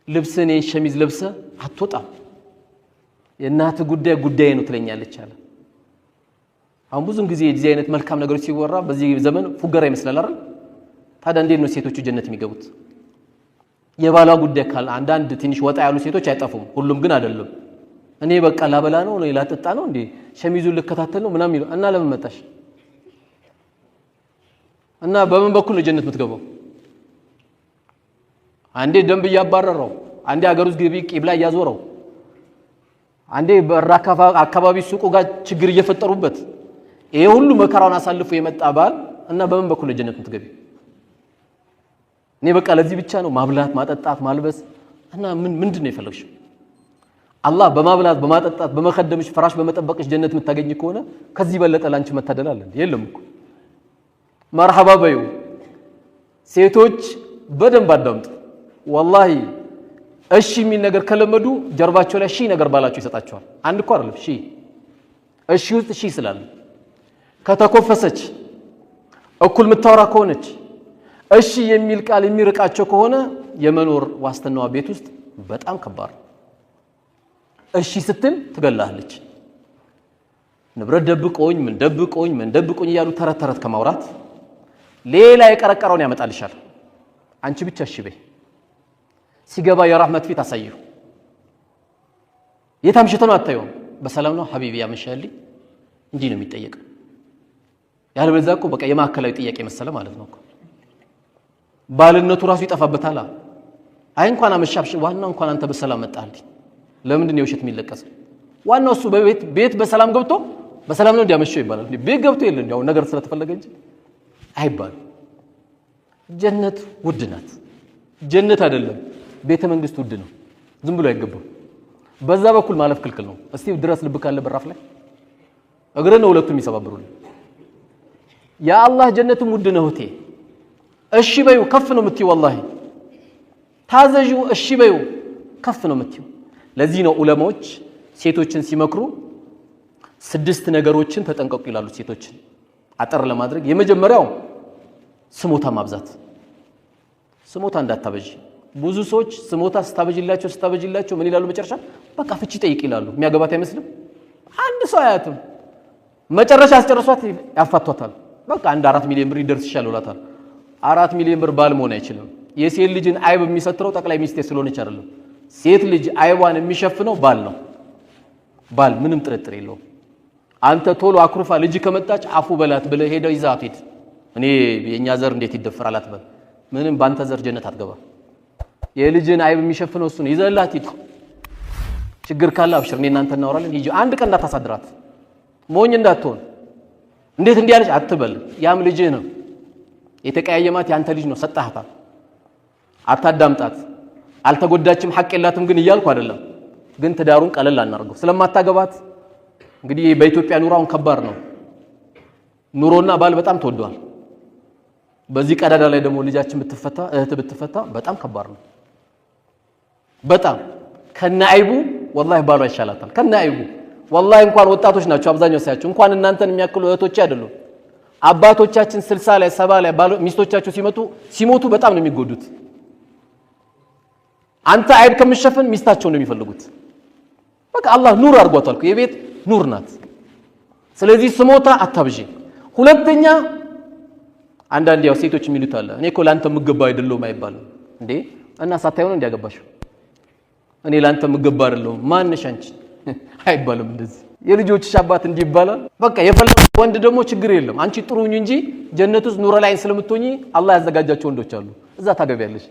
ልብስን ሸሚዝ ለብሰ አትወጣም። የእናት ጉዳይ ነው ትለኛለች አለ። አሁን ብዙም ጊዜ የዚህ አይነት መልካም ነገሮች ሲወራ በዚህ ዘመን ፉገራ ይመስላል አይደል? ታዲያ እንዴት ነው ሴቶቹ ጀነት የሚገቡት? የባሏ ጉዳይ ካለ አንዳንድ ትንሽ ወጣ ያሉ ሴቶች አይጠፉም፣ ሁሉም ግን አይደለም። እኔ በቃ ላበላ ነው ላጠጣ ነው እንዴ ሸሚዙን ልከታተል ነው ምናምን ይሉ እና ለምን መጣሽ እና በምን በኩል ነው ጀነት የምትገባው? አንዴ ደንብ እያባረረው፣ አንዴ ሀገር ውስጥ ግቢ ቂብላ እያዞረው፣ አንዴ በራካፋ አካባቢ ሱቁ ጋር ችግር እየፈጠሩበት ይሄ ሁሉ መከራውን አሳልፎ የመጣ ባል እና በምን በኩል ነው ጀነት የምትገቢ? እኔ በቃ ለዚህ ብቻ ነው ማብላት ማጠጣት ማልበስ እና ምንድነው የፈለግሽው አላህ በማብላት በማጠጣት በመخدምሽ ፍራሽ በመጠበቅሽ ጀነት የምታገኝ ከሆነ ከዚህ በለጠ ላንቺ መታደል አለ የለም እኮ መርሐባ በዩ ሴቶች በደንብ አዳምጡ والله እሺ የሚል ነገር ከለመዱ ጀርባቸው ላይ ሺ ነገር ባላቸው ይሰጣቸዋል አንድ እኮ አይደለም ሺ እሺ ውስጥ ሺ ስላለ ከተኮፈሰች እኩል ምታወራ ከሆነች እሺ የሚል ቃል የሚርቃቸው ከሆነ የመኖር ዋስተናዋ ቤት ውስጥ በጣም ከባድ እሺ ስትል ትገላለች ንብረት ደብቆኝ ምን ደብቆኝ ያሉ ተረት ከማውራት ሌላ የቀረቀረውን ያመጣልሻል አንቺ ብቻ እሺ በይ ሲገባ የራህመት ፊት አሳየው የታምሽተ ነው አታየው በሰላም ነው ሐቢቢ ያመሻልኝ እንጂ ነው የሚጠየቀው ያለበለዛ እኮ በቃ የማከላዊ ጥያቄ መሰለ ማለት ነው እኮ ባልነቱ ራሱ ይጠፋበታል አይ እንኳን አመሻብሽ ዋናው እንኳን አንተ በሰላም መጣልኝ ለምንድን ነው የውሸት የሚለቀስ ዋናው እሱ ቤት በሰላም ገብቶ በሰላም ነው እንዲያመሸው ይባላል ቤት ገብቶ የለ እንዲያው ነገር ስለተፈለገ እንጂ አይባል ጀነት ውድ ናት ጀነት አይደለም ቤተ መንግስት ውድ ነው ዝም ብሎ አይገባም በዛ በኩል ማለፍ ክልክል ነው እስቲ ድረስ ልብ ካለ በራፍ ላይ እግረ ነው ሁለቱም ይሰባብሩልኝ ያ አላህ ጀነትም ውድ ነው እቴ እሺ በዩ ከፍ ነው የምትይው والله ታዘዡ እሺ በዩ ከፍ ነው የምትይው ለዚህ ነው ዑለማዎች ሴቶችን ሲመክሩ 6 ነገሮችን ተጠንቀቁ ይላሉ ሴቶችን አጠር ለማድረግ የመጀመሪያው ስሞታ ማብዛት ስሞታ እንዳታበጂ ብዙ ሰዎች ስሞታ ስታበጂላቸው ምን ይላሉ መጨረሻ በቃ ፍቺ ጠይቅ ይላሉ የሚያገባት አይመስልም አንድ ሰው አያትም መጨረሻ አስጨርሷት ያፋቷታል በቃ አንድ 4 ሚሊዮን ብር ይደርስሻል ይላታል 4 ሚሊዮን ብር ባል መሆን አይችልም የሴት ልጅን አይብ የሚሰጥረው ጠቅላይ ሚኒስቴር ስለሆነች አይደለም ሴት ልጅ አይዋን የሚሸፍነው ባል ነው ባል ምንም ጥርጥር የለውም አንተ ቶሎ አኩርፋ ልጅ ከመጣች አፉ በላት ብለ ሄደው ይዛት ሄድ እኔ የኛ ዘር እንዴት ይደፈራል አትበል ምንም ባንተ ዘር ጀነት አትገባ የልጅን አይብ የሚሸፍነው እሱ ነው ይዘላት ሄድ ችግር ካለ አብሽር እኔ እናንተ እናወራለን ሂጂ አንድ ቀን እንዳታሳድራት ሞኝ እንዳትሆን እንዴት እንዲያለች አትበል ያም ልጅ ነው የተቀያየማት ያንተ ልጅ ነው ሰጣሃታ አታዳምጣት አልተጎዳችም ሐቅ የላትም ግን ይያልኩ አይደለም ግን ትዳሩን ቀለል አናርገው ስለማታገባት እንግዲህ በኢትዮጵያ ኑሮውን ከባድ ነው ኑሮና ባል በጣም ተወዷል በዚህ ቀዳዳ ላይ ደግሞ ልጃችን ብትፈታ እህት ብትፈታ በጣም ከባድ ነው በጣም ከናይቡ والله ባሏ ይሻላታል ከናይቡ والله እንኳን ወጣቶች ናቸው አብዛኛው ሳያቸው እንኳን እናንተን የሚያክሉ እህቶች አይደሉም አባቶቻችን 60 ላይ 70 ላይ ሚስቶቻቸው ሲሞቱ በጣም ነው የሚጎዱት አንተ አይብ ከመሸፈን ሚስታቸው ነው የሚፈልጉት በቃ አላህ ኑር አርጓታል የቤት ኑር ናት ስለዚህ ስሞታ አታብጂ ሁለተኛ አንዳንድ ያው ሴቶች የሚሉት አለ እኔ እኮ ላንተ ምገባ አይደለም አይባልም እንዴ እና ሳታዩ ነው እንዲያገባሽው እኔ ላንተ ምገባ አይደለም ማንሽ አንቺ አይባልም እንደዚህ የልጆችሽ አባት እንዲባላል በቃ የፈለገው ወንድ ደግሞ ችግር የለም አንቺ ጥሩኝ እንጂ ጀነት ውስጥ ኑር ላይ ስለምትሆኚ አላህ ያዘጋጃቸው ወንዶች አሉ እዛ ታገቢያለሽ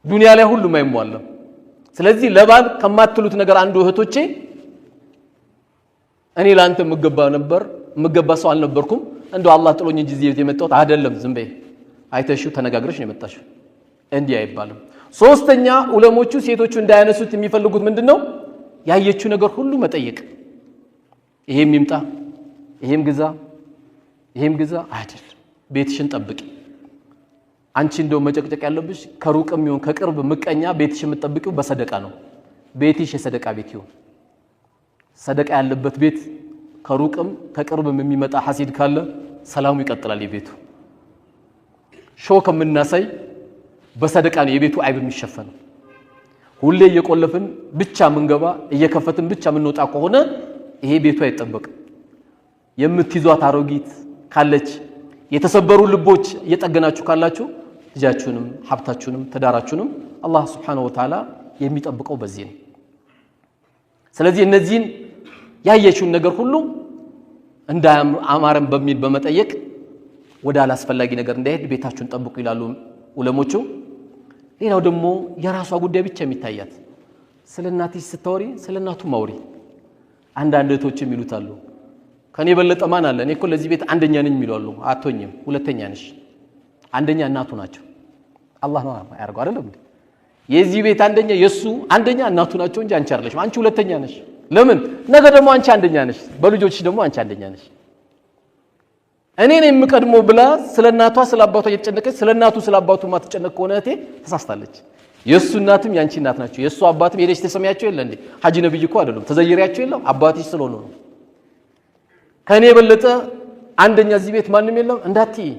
ዱንያ ላይ ሁሉም አይሟላም ስለዚህ ለባል ከማትሉት ነገር አንዱ እህቶቼ እኔ ላንተ ምገባ ሰው አልነበርኩም እንደው አላህ ጥሎኝ እንጂ እዚህ የመጣሁት አይደለም ዝም በይ አይተሽው ተነጋግረሽ ነው የመጣሽው እንዲህ አይባልም ሶስተኛ ዑለሞቹ ሴቶቹ እንዳያነሱት የሚፈልጉት ምንድነው ያየችው ነገር ሁሉ መጠየቅ ይሄም ይምጣ ይሄም ግዛ አይደል ቤትሽን ጠብቂ አንቺ እንደው መጨቅጨቅ ያለብሽ ከሩቅም ይሁን ከቅርብ ምቀኛ ቤትሽ የምትጠብቂው በሰደቃ ነው ቤትሽ የሰደቃ ቤት ይሁን ሰደቃ ያለበት ቤት ከሩቅም ከቅርብም የሚመጣ ሐሲድ ካለ ሰላሙ ይቀጥላል የቤቱ ሾክ ምናሳይ በሰደቃ ነው የቤቱ አይብ የሚሸፈነው ሁሌ እየቆለፍን ብቻ ምንገባ እየከፈትን ብቻ ምንወጣ ከሆነ ይሄ ቤቱ አይጠበቅም የምትይዟት አሮጊት ካለች የተሰበሩ ልቦች እየጠገናችሁ ካላችሁ ልጃችሁንም ሀብታችሁንም ተዳራችሁንም አላህ Subhanahu Wa Ta'ala የሚጠብቀው በዚህ ነው ስለዚህ እነዚህን ያየችውን ነገር ሁሉ እንዳያማረም በሚል በመጠየቅ ወደ አላስፈላጊ ነገር እንዳይሄድ ቤታችሁን ጠብቁ ይላሉ ዑለሞቹ ሌላው ደግሞ የራሷ ጉዳይ ብቻ የሚታያት ስለናትሽ ስታወሪ ስለናቱ ማውሪ አንዳንድ እህቶችም ይሉታሉ ከኔ በለጠ ማን አለ እኔ እኮ ለዚህ ቤት አንደኛ ነኝ የሚሉ አሉ አትሆኝም ሁለተኛ ነሽ አንደኛ እናቱ ናቸው አላህ ነው ያርገው አይደለም እንዴ የዚህ ቤት አንደኛ የሱ አንደኛ እናቱ ናቸው እንጂ አንቺ አይደለሽም አንቺ ሁለተኛ ነሽ ለምን ነገ ደግሞ አንቺ አንደኛ ነሽ በልጆችሽ ደግሞ አንቺ አንደኛ ነሽ እኔ ነኝ የምቀድመው ብላ ስለናቷ ስለአባቷ እየተጨነቀች ስለናቱ ስለአባቱ ማትጨነቅ ከሆነ እቴ ተሳስታለች የሱ እናትም ያንቺ እናት ናቸው የሱ አባትም ሄደሽ ተሰሚያቸው የለ እንዴ ሐጂ ነብይ እኮ አይደለም ተዘይሪያቸው የለም አባትሽ ስለሆነ ነው ከኔ በለጠ አንደኛ እዚህ ቤት ማንንም የለም እንዳትይ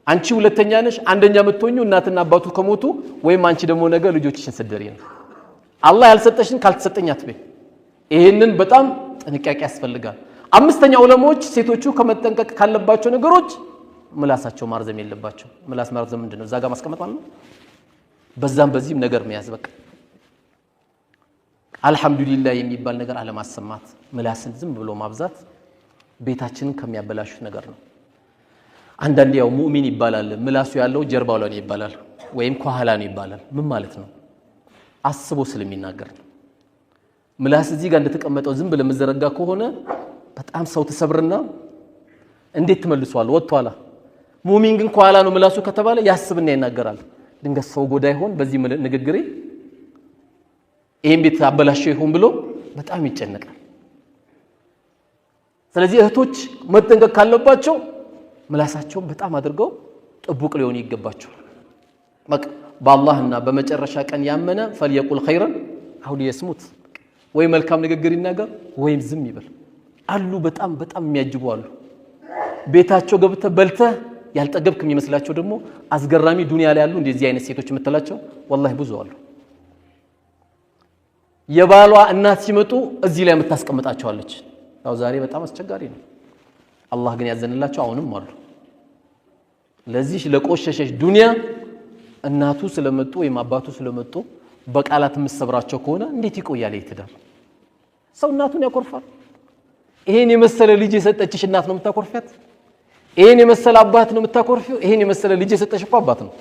አንቺ ሁለተኛ ነሽ አንደኛ የምትሆኙ እናትና አባቱ ከሞቱ ወይም አንቺ ደግሞ ነገ ልጆችሽን ሰደሪ ነው አላህ ያልሰጠሽን ካልተሰጠኝ አትበይ ይሄንን በጣም ጥንቃቄ ያስፈልጋል አምስተኛ ዑለማዎች ሴቶቹ ከመጠንቀቅ ካለባቸው ነገሮች ምላሳቸው ማርዘም የለባቸው ምላስ ማርዘም ምንድነው እዛ ጋር ማስቀመጥ ማለት ነው በዛም በዚህም ነገር መያዝ በቃ አልহামዱሊላህ የሚባል ነገር አለማሰማት ምላስን ዝም ብሎ ማብዛት ቤታችንን ከሚያበላሹት ነገር ነው አንዳንዴ ያው ሙእሚን ይባላል ምላሱ ያለው ጀርባው ላይ ይባላል ወይም ከኋላ ነው ይባላል ምን ማለት ነው አስቦ ስለሚናገር ነው ምላስ እዚህ ጋር እንደተቀመጠው ዝም ብለ መዘረጋ ከሆነ በጣም ሰው ተሰብርና እንዴት ተመልሷል ወጥቷላ ሙእሚን ግን ከኋላ ነው ምላሱ ከተባለ ያስብና ይናገራል ድንገት ሰው ጎዳ ይሆን በዚህ ንግግሬ ይሄን ቤት አበላሽው ይሆን ብሎ በጣም ይጨነቃል ስለዚህ እህቶች መጠንቀቅ ካለባቸው ምላሳቸው በጣም አድርገው ጥቡቅ ሊሆን ይገባቸው በቃ በአላህና በመጨረሻ ቀን ያመነ فليقل خيرا አው ሊስሙት ወይ መልካም ንግግር ይናገር ወይም ዝም ይበል አሉ በጣም የሚያጅቡ አሉ ቤታቸው ገብተ በልተ ያልጠገብክ የሚመስላቸው ደግሞ አስገራሚ ዱንያ ላይ ያሉ እንደዚህ አይነት ሴቶች የምትላቸው والله ብዙ አሉ የባሏ እናት ሲመጡ እዚህ ላይ የምታስቀምጣቸዋለች ያው ዛሬ በጣም አስቸጋሪ ነው አላህ ግን ያዘንላቸው አሁንም አሉ ለዚህ ለቆሸሸሽ ዱንያ እናቱ ስለመጡ ወይ አባቱ ስለመጡ በቃላት መስብራቸው ከሆነ እንዴት ይቆያል ይተዳር ሰው እናቱን ያኮርፋል ይሄን የመሰለ ልጅ የሰጠችሽ እናት ነው የምታኮርፊያት ይሄን የመሰለ አባት ነው የምታኮርፊው ይሄን የመሰለ ልጅ የሰጠሽ እኮ አባት ነው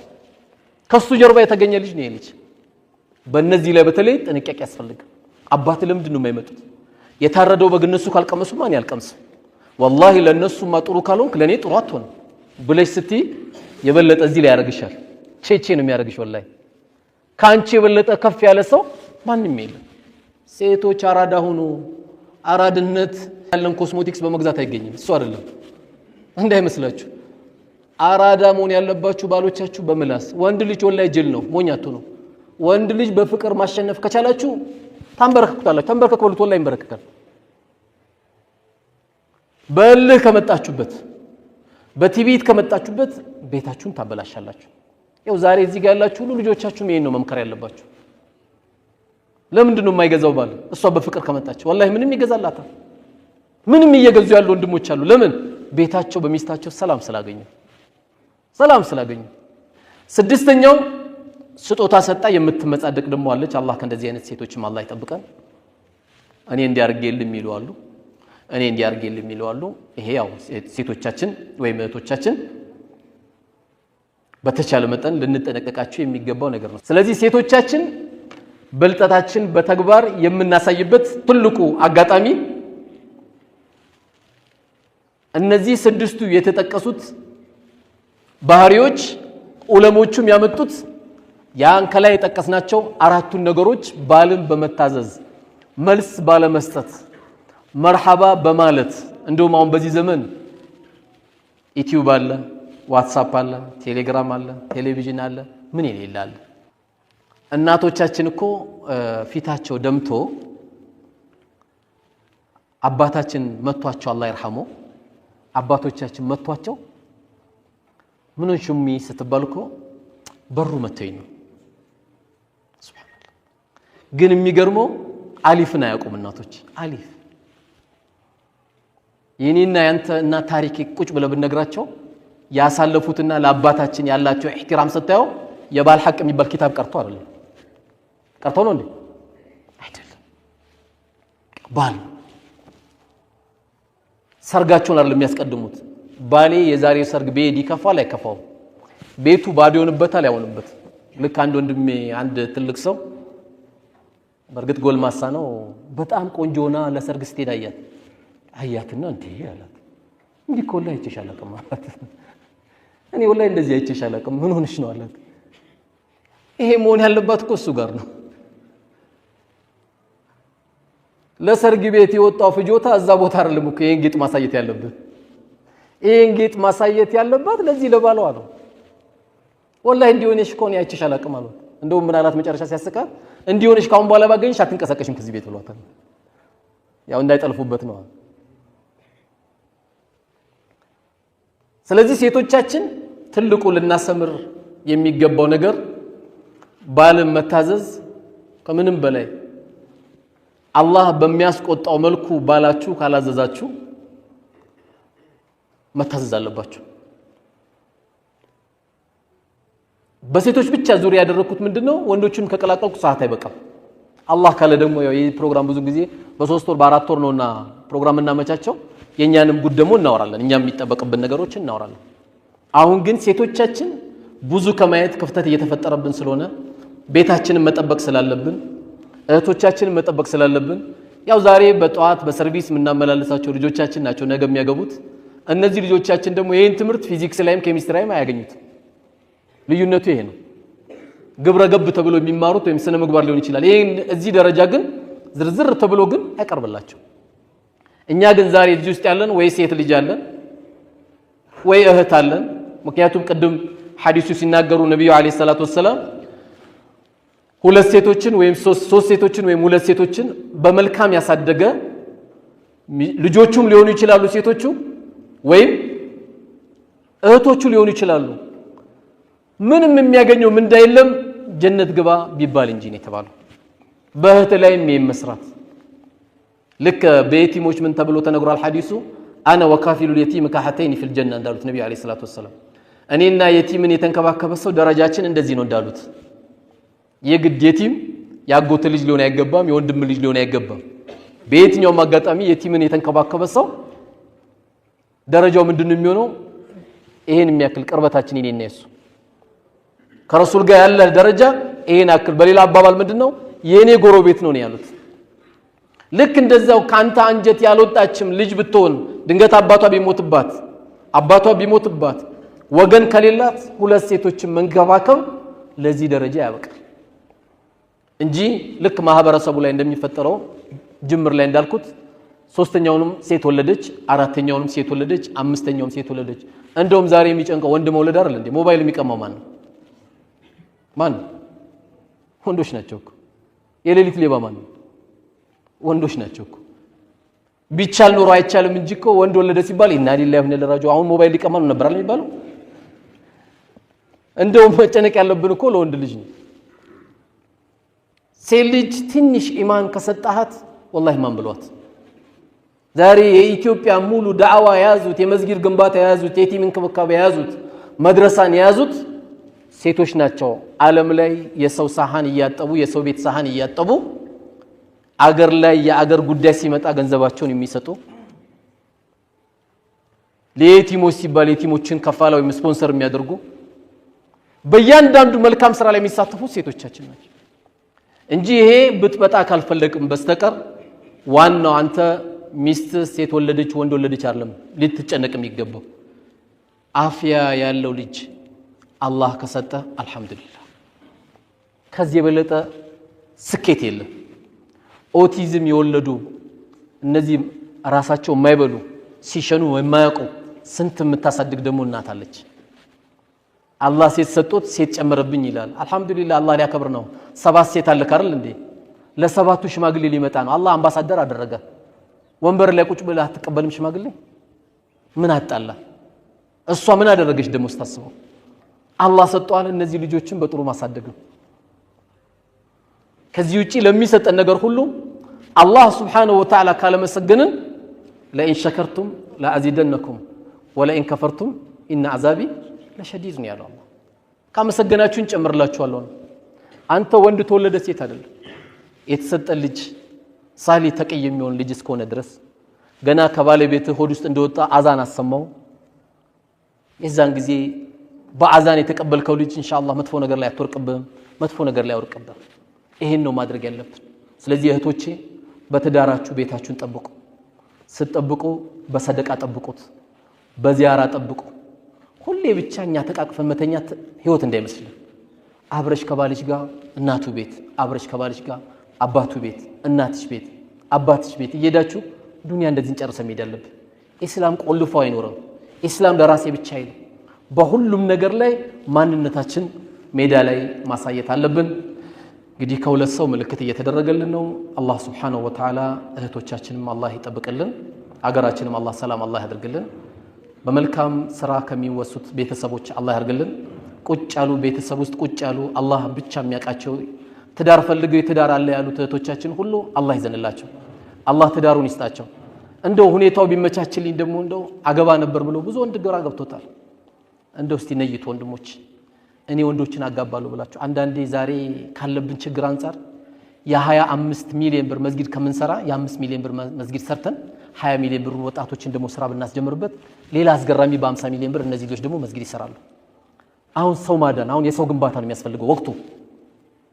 ከሱ ጀርባ የተገኘ ልጅ ነው ይልጅ በእነዚህ ላይ በተለይ ጥንቃቄ ያስፈልጋል አባት ለምንድን ነው የማይመጡት የታረደው በግነሱ ካልቀመሱ ማን ያልቀምስ والله ለነሱ ማጥሩ ካልሆንክ ለኔ ጥሩ አትሆን ብለሽ ስቲ የበለጠ እዚህ ላይ ያረግሻል ቼቼ ነው የሚያረግሽ والله ካንቺ የበለጠ ከፍ ያለ ሰው ማንንም የለም ሴቶች አራዳ ሆኖ አራድነት ያለን ኮስሞቲክስ በመግዛት አይገኝም እሱ አይደለም እንዳይመስላችሁ አራዳ መሆን ያለባችሁ ባሎቻችሁ በመላስ ወንድ ልጅ والله ጅል ነው ሞኛቱ ነው ወንድ ልጅ በፍቅር ማሸነፍ ከቻላችሁ ታንበረከኩታላችሁ ታንበረከኩ በሉት والله ይንበረከካል በልህ ከመጣችሁበት በቲቪት ከመጣችሁበት ቤታችሁን ታበላሻላችሁ ያው ዛሬ እዚህ ጋር ያላችሁ ሁሉ ልጆቻችሁ ምን ነው መምከር ያለባችሁ ለምንድን ነው የማይገዛው ባል እሷ በፍቅር ከመጣች والله ምንም ይገዛላታል ምንም እየገዙ ያሉ ወንድሞች አሉ ለምን ቤታቸው በሚስታቸው ሰላም ስላገኙ ስድስተኛው ስጦታ ሰጣ የምትመጻደቅ ደሞ አለች አላህ ከእንደዚህ አይነት ሴቶችም አላህ ይጠብቀን እኔ እንዲያርገልም ይሏሉ እኔ እንዲያርገልም ይሏሉ ይሄ ያው ሴቶቻችን ወይ እህቶቻችን በተቻለ መጠን ልንጠነቀቃቸው የሚገባው ነገር ነው ስለዚህ ሴቶቻችን በልጠታችን በተግባር የምናሳይበት ትልቁ አጋጣሚ እነዚህ ስድስቱ የተጠቀሱት ባህሪዎች ዑለሞቹም ያመጡት ያን ከላይ የተጠቀስናቸው አራቱን ነገሮች ባልን በመታዘዝ መልስ ባለመስጠት መርሐባ በማለት እንደውም አሁን በዚህ ዘመን ዩቲዩብ አለ ዋትስአፕ አለ ቴሌግራም አለ ቴሌቪዥን አለ ምን ይላል እናቶቻችን እኮ ፊታቸው ደምቶ አባታችን መቷቸው አላህ ይርሐመው አባቶቻችን መቷቸው ምን ሹሚ ስትባልኮ በሩ መተኝ ነው ሱብሃንአላህ ግን የሚገርመው አሊፍና ያቆም እናቶች አሊፍ የኔና ያንተ እና ታሪክ ቁጭ ብለ ብነግራቸው ያሳለፉትና ለአባታችን ያላቸው ኢህቲራም ሰጣው የባል ሐቅ የሚባል ኪታብ ቀርቶ አይደለም ቀርቶ ነው እንዴ አይደለም ባል ሰርጋቸውን አይደለም የሚያስቀድሙት ባሌ የዛሬ ሰርግ ቤት ይከፋል አይከፋው ቤቱ ባዶ ይሆንበታል አይሆንበት ልክ አንድ ወንድሜ አንድ ትልቅ ሰው በርግጥ ጎልማሳ ነው በጣም ቆንጆና ለሰርግ ስትሄድ አያትና እንዴ ያላት እንዲህ ኮላ ይችላል ከማለት እኔ ወላሂ እንደዚህ አይቼሽ አላውቅም ምን ሆነሽ ነው አላት ይሄ መሆን ያለባት እኮ እሱ ጋር ነው ለሰርግ ቤት የወጣው ፍጆታ እዛ ቦታ አይደለም እኮ ይሄን ጌጥ ማሳየት ያለበት ይሄን ጌጥ ማሳየት ያለባት ለዚህ ለባሏ ነው ወላሂ እንዲሆነሽ እኮ ነው አይቼሽ አላውቅም አላት እንደው ምን አላት መጨረሻ ሲያስቃት እንዲሆነሽ ካሁን በኋላ ባገኝሽ አትንቀሳቀሽም ከዚህ ቤት ብሏታል ያው እንዳይጠልፉበት ነው ስለዚህ ሴቶቻችን ትልቁ ልናሰምር የሚገባው ነገር ባልን መታዘዝ ከምንም በላይ አላህ በሚያስቆጣው መልኩ ባላችሁ ካላዘዛችሁ መታዘዝ አለባችሁ በሴቶች ብቻ ዙሪያ ያደረኩት ምንድነው ወንዶችን ከቀላቀልኩ ሰዓት አይበቃም አላህ ካለ ደግሞ ያው ይሄ ፕሮግራም ብዙ ጊዜ በ3 ወር በ4 ወር ነውና ፕሮግራም እናመቻቸው የኛንም ጉድ ደግሞ እናወራለን እኛም የሚጠበቅብን ነገሮች እናወራለን አሁን ግን ሴቶቻችን ብዙ ከማየት ክፍተት እየተፈጠረብን ስለሆነ ቤታችንን መጠበቅ ስላለብን እህቶቻችንን መጠበቅ ስላለብን ያው ዛሬ በጧት በሰርቪስ ምናመላለሳቸው ልጆቻችን ናቸው ነገ የሚያገቡት እነዚህ ልጆቻችን ደግሞ ይሄን ትምህርት ፊዚክስ ላይም ኬሚስትሪ ላይም አያገኙት ልዩነቱ ይሄ ነው ግብረ ገብ ተብሎ የሚማሩት ወይም ስነ ምግባር ሊሆን ይችላል ይሄን እዚህ ደረጃ ግን ዝርዝር ተብሎ ግን አይቀርብላቸው እኛ ግን ዛሬ እዚህ ውስጥ ያለን ወይ ሴት ልጅ አለን ወይ እህት አለን ምክንያቱም ቀደም ሐዲሱ ሲናገሩ ነብዩ አለይሂ ሰላቱ ወሰለም ሁለት ሴቶችን ወይም ሶስት ሴቶችን ወይም ሁለት ሴቶችን በመልካም ያሳደገ ልጆቹም ሊሆኑ ይችላሉ ሴቶቹ ወይም እህቶቹ ሊሆኑ ይችላሉ ምንም የሚያገኘው ምን እንዳይለም ጀነት ግባ ቢባል እንጂ ነው የተባለው በእህት ላይም መስራት ልክ በየቲሞች ምን ተብሎ ተነግሯል ሐዲሱ انا وكافل اليتيم كحتين في الجنه እንዳሉት ነብዩ አለይሂ ሰላቱ ወሰለም እኔና የቲምን የተንከባከበ ሰው ደረጃችን እንደዚህ ነው እንዳሉት የግድ የቲም ያጎተ ልጅ ሊሆን አይገባም የወንድም ልጅ ሊሆን አይገባም በየትኛው አጋጣሚ የቲምን የተንከባከበ ሰው ደረጃው ምንድነው የሚሆነው ይሄን የሚያክል ቅርበታችን እኔና እሱ ከረሱል ጋር ያለ ደረጃ ይሄን አክል በሌላ አባባል ምንድነው የኔ ጎረቤት ነው ያሉት ልክ እንደዛው ካንተ አንጀት ያልወጣችም ልጅ ብትሆን ድንገት አባቷ ቢሞትባት ወገን ከሌላት ሁለት ሴቶችን መንከባከብ ለዚህ ደረጃ ያበቃል እንጂ ልክ ማህበረሰቡ ላይ እንደሚፈጠረው ጅምር ላይ እንዳልኩት ሶስተኛውንም ሴት ወለደች አራተኛውንም ሴት ወለደች አምስተኛውንም ሴት ወለደች እንደውም ዛሬ የሚጨንቀው ወንድ መውለድ አይደል እንዴ ሞባይል የሚቀማው ማን ወንዶች ናቸው እኮ የሌሊት ሌባ ማን ወንዶች ናቸው እኮ ቢቻል ኑሮ አይቻልም እንጂ እኮ ወንድ ወለደ ሲባል ኢና ሊላሂ ወኢና ኢለይሂ ራጂዑን አሁን ሞባይል ሊቀማው ነበር አይደል የሚባለው እንደውም መጨነቅ ያለብን እኮ ለወንድ ልጅ ነው ሴት ልጅ ትንሽ ኢማን ከሰጣሃት ወላሂ ማን ብሏት ዛሬ የኢትዮጵያ ሙሉ ዳዕዋ ያዙት የመስጊድ ግንባታ ያዙት የቲም እንክብካቤ ያዙት መድረሳን ያዙት ሴቶች ናቸው ዓለም ላይ የሰው ሳህን እያጠቡ የሰው ቤት ሳህን እያጠቡ አገር ላይ የአገር ጉዳይ ሲመጣ ገንዘባቸውን የሚሰጡ ለየቲሞች ሲባል የቲሞችን ከፋላ ወይም ስፖንሰር የሚያደርጉ በእያንዳንዱ መልካም ስራ ላይ የሚሳተፉ ሴቶቻችን ናቸው እንጂ ይሄ ብጥበጣ ካልፈለቅም በስተቀር ዋናው አንተ ሚስት ሴት ወለደች ወንድ ወለደች አይደለም ልትጨነቅ የሚገባው አፍያ ያለው ልጅ አላህ ከሰጠ አልহামዱሊላህ ከዚህ የበለጠ ስኬት የለም ኦቲዝም የወለዱ እነዚህ ራሳቸው የማይበሉ ሲሸኑ የማያውቁ ስንት የምታሳድግ ደግሞ እናት አለች አላህ ሴት ሰጥቶት ሴት ጨመረብኝ ይላል አልহামዱሊላህ አላህ ሊያከብር ነው ሰባት ሴት አለ ካርል እንዴ ለሰባቱ ሽማግሌ ሊመጣ ነው አላህ አምባሳደር አደረገ ወንበር ላይ ቁጭ ብለህ አትቀበልም ሽማግሌ ምን አጣላ እሷ ምን አደረገች ደግሞ ስታስበው አላህ ሰጥቷል እነዚህ ልጆችን በጥሩ ማሳደግ ነው ከዚህ ውጪ ለሚሰጠን ነገር ሁሉ አላህ Subhanahu Wa Ta'ala ካለ መሰገንን ለኢን ሸከርቱም ለአዚደነኩም ወለኢን ከፈርቱም ኢነ አዛቢ ለሸዲድ ነው ያለው አላህ ካመሰገናችሁን ጨምርላችኋለሁ አንተ ወንድ ተወለደ ሴት አይደለም የተሰጠ ልጅ ሳሊ ተቀይ የሚሆን ልጅ እስከሆነ ድረስ ገና ከባለቤት ሆድ ውስጥ እንደወጣ አዛን አሰማው የዛን ጊዜ በአዛን የተቀበልከው ልጅ ኢንሻአላህ መጥፎ ነገር ላይ አትወርቅብህም መጥፎ ነገር ላይ አውርቅብህ ይሄን ነው ማድረግ ያለብን ስለዚህ እህቶቼ በተዳራችሁ ቤታችሁን ጠብቁ ስትጠብቁ በሰደቃ ጠብቁት በዚያራ ጠብቁ ሁሌ ብቻኛ ተቃቅፈን መተኛት ህይወት እንዳይመስል አብረሽ ከባልሽ ጋር እናቱ ቤት አብረሽ ከባልሽ ጋር አባቱ ቤት እናትሽ ቤት አባትሽ ቤት እየሄዳችሁ ዱንያ እንደዚህ እንጨርሰን መሄዳለብ ኢስላም ቆልፎ አይኖርም ኢስላም ለራሴ ብቻ አይደለም በሁሉም ነገር ላይ ማንነታችን ሜዳ ላይ ማሳየት አለብን እንግዲህ ከሁለት ሰው ምልክት እየተደረገልን ነው አላህ Subhanahu Wa Ta'ala እህቶቻችንም አላህ ይጠብቅልን አገራችንም አላህ ሰላም አላህ ያድርግልን በመልካም ስራ ከሚወሱት ቤተሰቦች አላህ ያርግልን ቁጭ ያሉ ቤተሰብ ውስጥ ቁጭ ያሉ አላህ ብቻ የሚያቃቸው ትዳር ፈልገው ትዳር አለ ያሉት እህቶቻችን ሁሉ አላህ ይዘንላቸው አላህ ትዳሩን ይስጣቸው እንደው ሁኔታው ቢመቻችልኝ ደግሞ እንደው አገባ ነበር ብሎ ብዙ ወንድ ግራ ገብቶታል እንደው እስቲ ነይቱ ወንድሞች እኔ ወንዶችን አጋባለሁ ብላችሁ አንዳንዴ ዛሬ ካለብን ችግር አንፃር የ25 ሚሊዮን ብር መስጊድ ከመንሰራ የ5 ሚሊዮን ብር መስጊድ ሰርተን 20 ሚሊዮን ብር ወጣቶችን ደግሞ ስራ ብናስጀምርበት ሌላ አስገራሚ በ50 ሚሊዮን ብር እነዚህ ልጆች ደግሞ መስጊድ ይሰራሉ አሁን ሰው ማዳን አሁን የሰው ግንባታ ነው የሚያስፈልገው ወቅቱ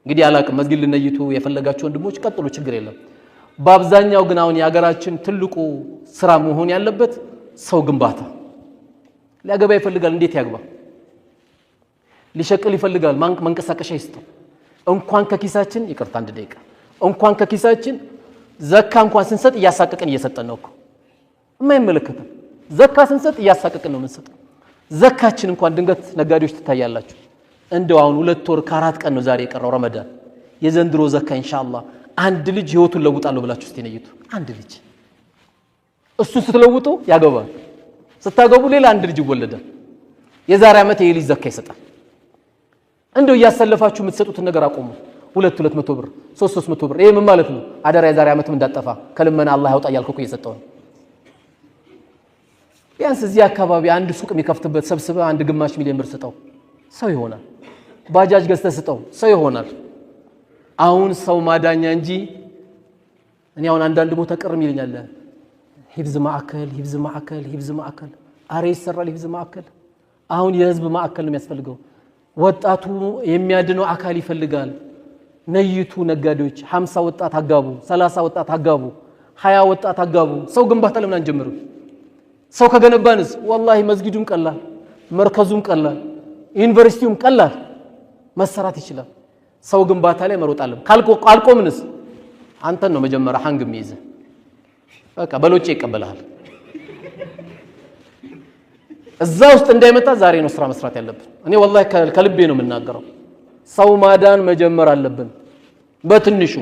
እንግዲህ አላቅም መስጊድ ልነይቱ የፈለጋችሁ ወንድሞች ቀጥሉ ችግር የለም በአብዛኛው ግን አሁን ያገራችን ትልቁ ስራ መሆን ያለበት ሰው ግንባታ ሊያገባ ይፈልጋል እንዴት ያግባ ሊሸቅል ይፈልጋል መንቀሳቀሻ ይስጠው እንኳን ከኪሳችን ይቅርታ አንድ ደቂቃ እንኳን ከኪሳችን ዘካ እንኳን ስንሰጥ እያሳቀቀን እየሰጠን ነው እኮ የማይመለከት ዘካ ስንሰጥ እያሳቀቀን ነው የምንሰጠው ዘካችን እንኳን ድንገት ነጋዴዎች ትታያላችሁ እንደው አሁን 2 ወር ከ4 ቀን ነው ዛሬ የቀረው ረመዳን የዘንድሮ ዘካ ኢንሻአላህ አንድ ልጅ ህይወቱን ለውጣለሁ ብላችሁ እስቲ አንድ ልጅ እሱ ስትለውጡ ያገባል ስታገቡ ሌላ አንድ ልጅ ይወለዳል የዛሬ ዓመት ይሄ ልጅ ዘካ ይሰጣል እንደው ያሰለፋችሁ የምትሰጡት ነገር አቆሙ 200 ብር 300 ብር ይሄ ምን ማለት ነው አደራ የዛሬ ዓመትም እንዳጠፋ ከልመና አላህ ያውጣ ያልከው እየሰጠው ቢያንስ እዚህ አካባቢ አንድ ሱቅ የሚከፍትበት ሰብስበ አንድ ግማሽ ሚሊዮን ብር ስጠው ሰው ይሆናል ባጃጅ ገዝተህ ስጠው ሰው ይሆናል አሁን ሰው ማዳኛ እንጂ እኔ አሁን አንዳንድ ቦታ ቀርም ይለኛል ሂፍዝ ማዕከል አሬ ይሰራል ሂፍዝ ማዕከል አሁን የህዝብ ማዕከል ነው የሚያስፈልገው ወጣቱ የሚያድነው አካል ይፈልጋል ነይቱ ነጋዴዎች 50 ወጣት አጋቡ 30 ወጣት አጋቡ 20 ወጣት አጋቡ ሰው ግንባታ ለምን አንጀምሩ ሰው ከገነባንስ والله መስጊዱም ቀላል መርከዙም ቀላል ዩኒቨርሲቲውም ቀላል መሰራት ይችላል ሰው ግንባታ ላይ መሮጣለም ካልቆምንስ አንተን ነው መጀመሪያ ሃንግ የሚይዝ በቃ በሎጭ ይቀበላል እዛ ውስጥ እንዳይመጣ ዛሬ ነው ስራ መስራት ያለብን እኔ والله ከልቤ ነው የምናገረው ሰው ማዳን መጀመር አለብን በትንሹ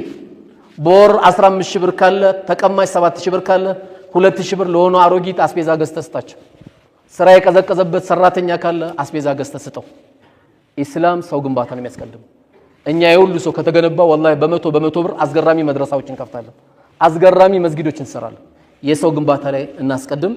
ቦር 15000 ብር ካለ ተቀማጭ 7000 ብር ካለ 2000 ብር ለሆነ አሮጊት አስቤዛ ገዝተስታቸው ስራ የቀዘቀዘበት ሰራተኛ ካለ አስቤዛ ገዝተስጠው ኢስላም ሰው ግንባታ ነው የሚያስቀድም እኛ የሁሉ ሰው ከተገነባ والله በመቶ ብር አስገራሚ መድረሳዎችን ከፍታለን አስገራሚ መስጊዶችን እንሰራለን የሰው ግንባታ ላይ እናስቀድም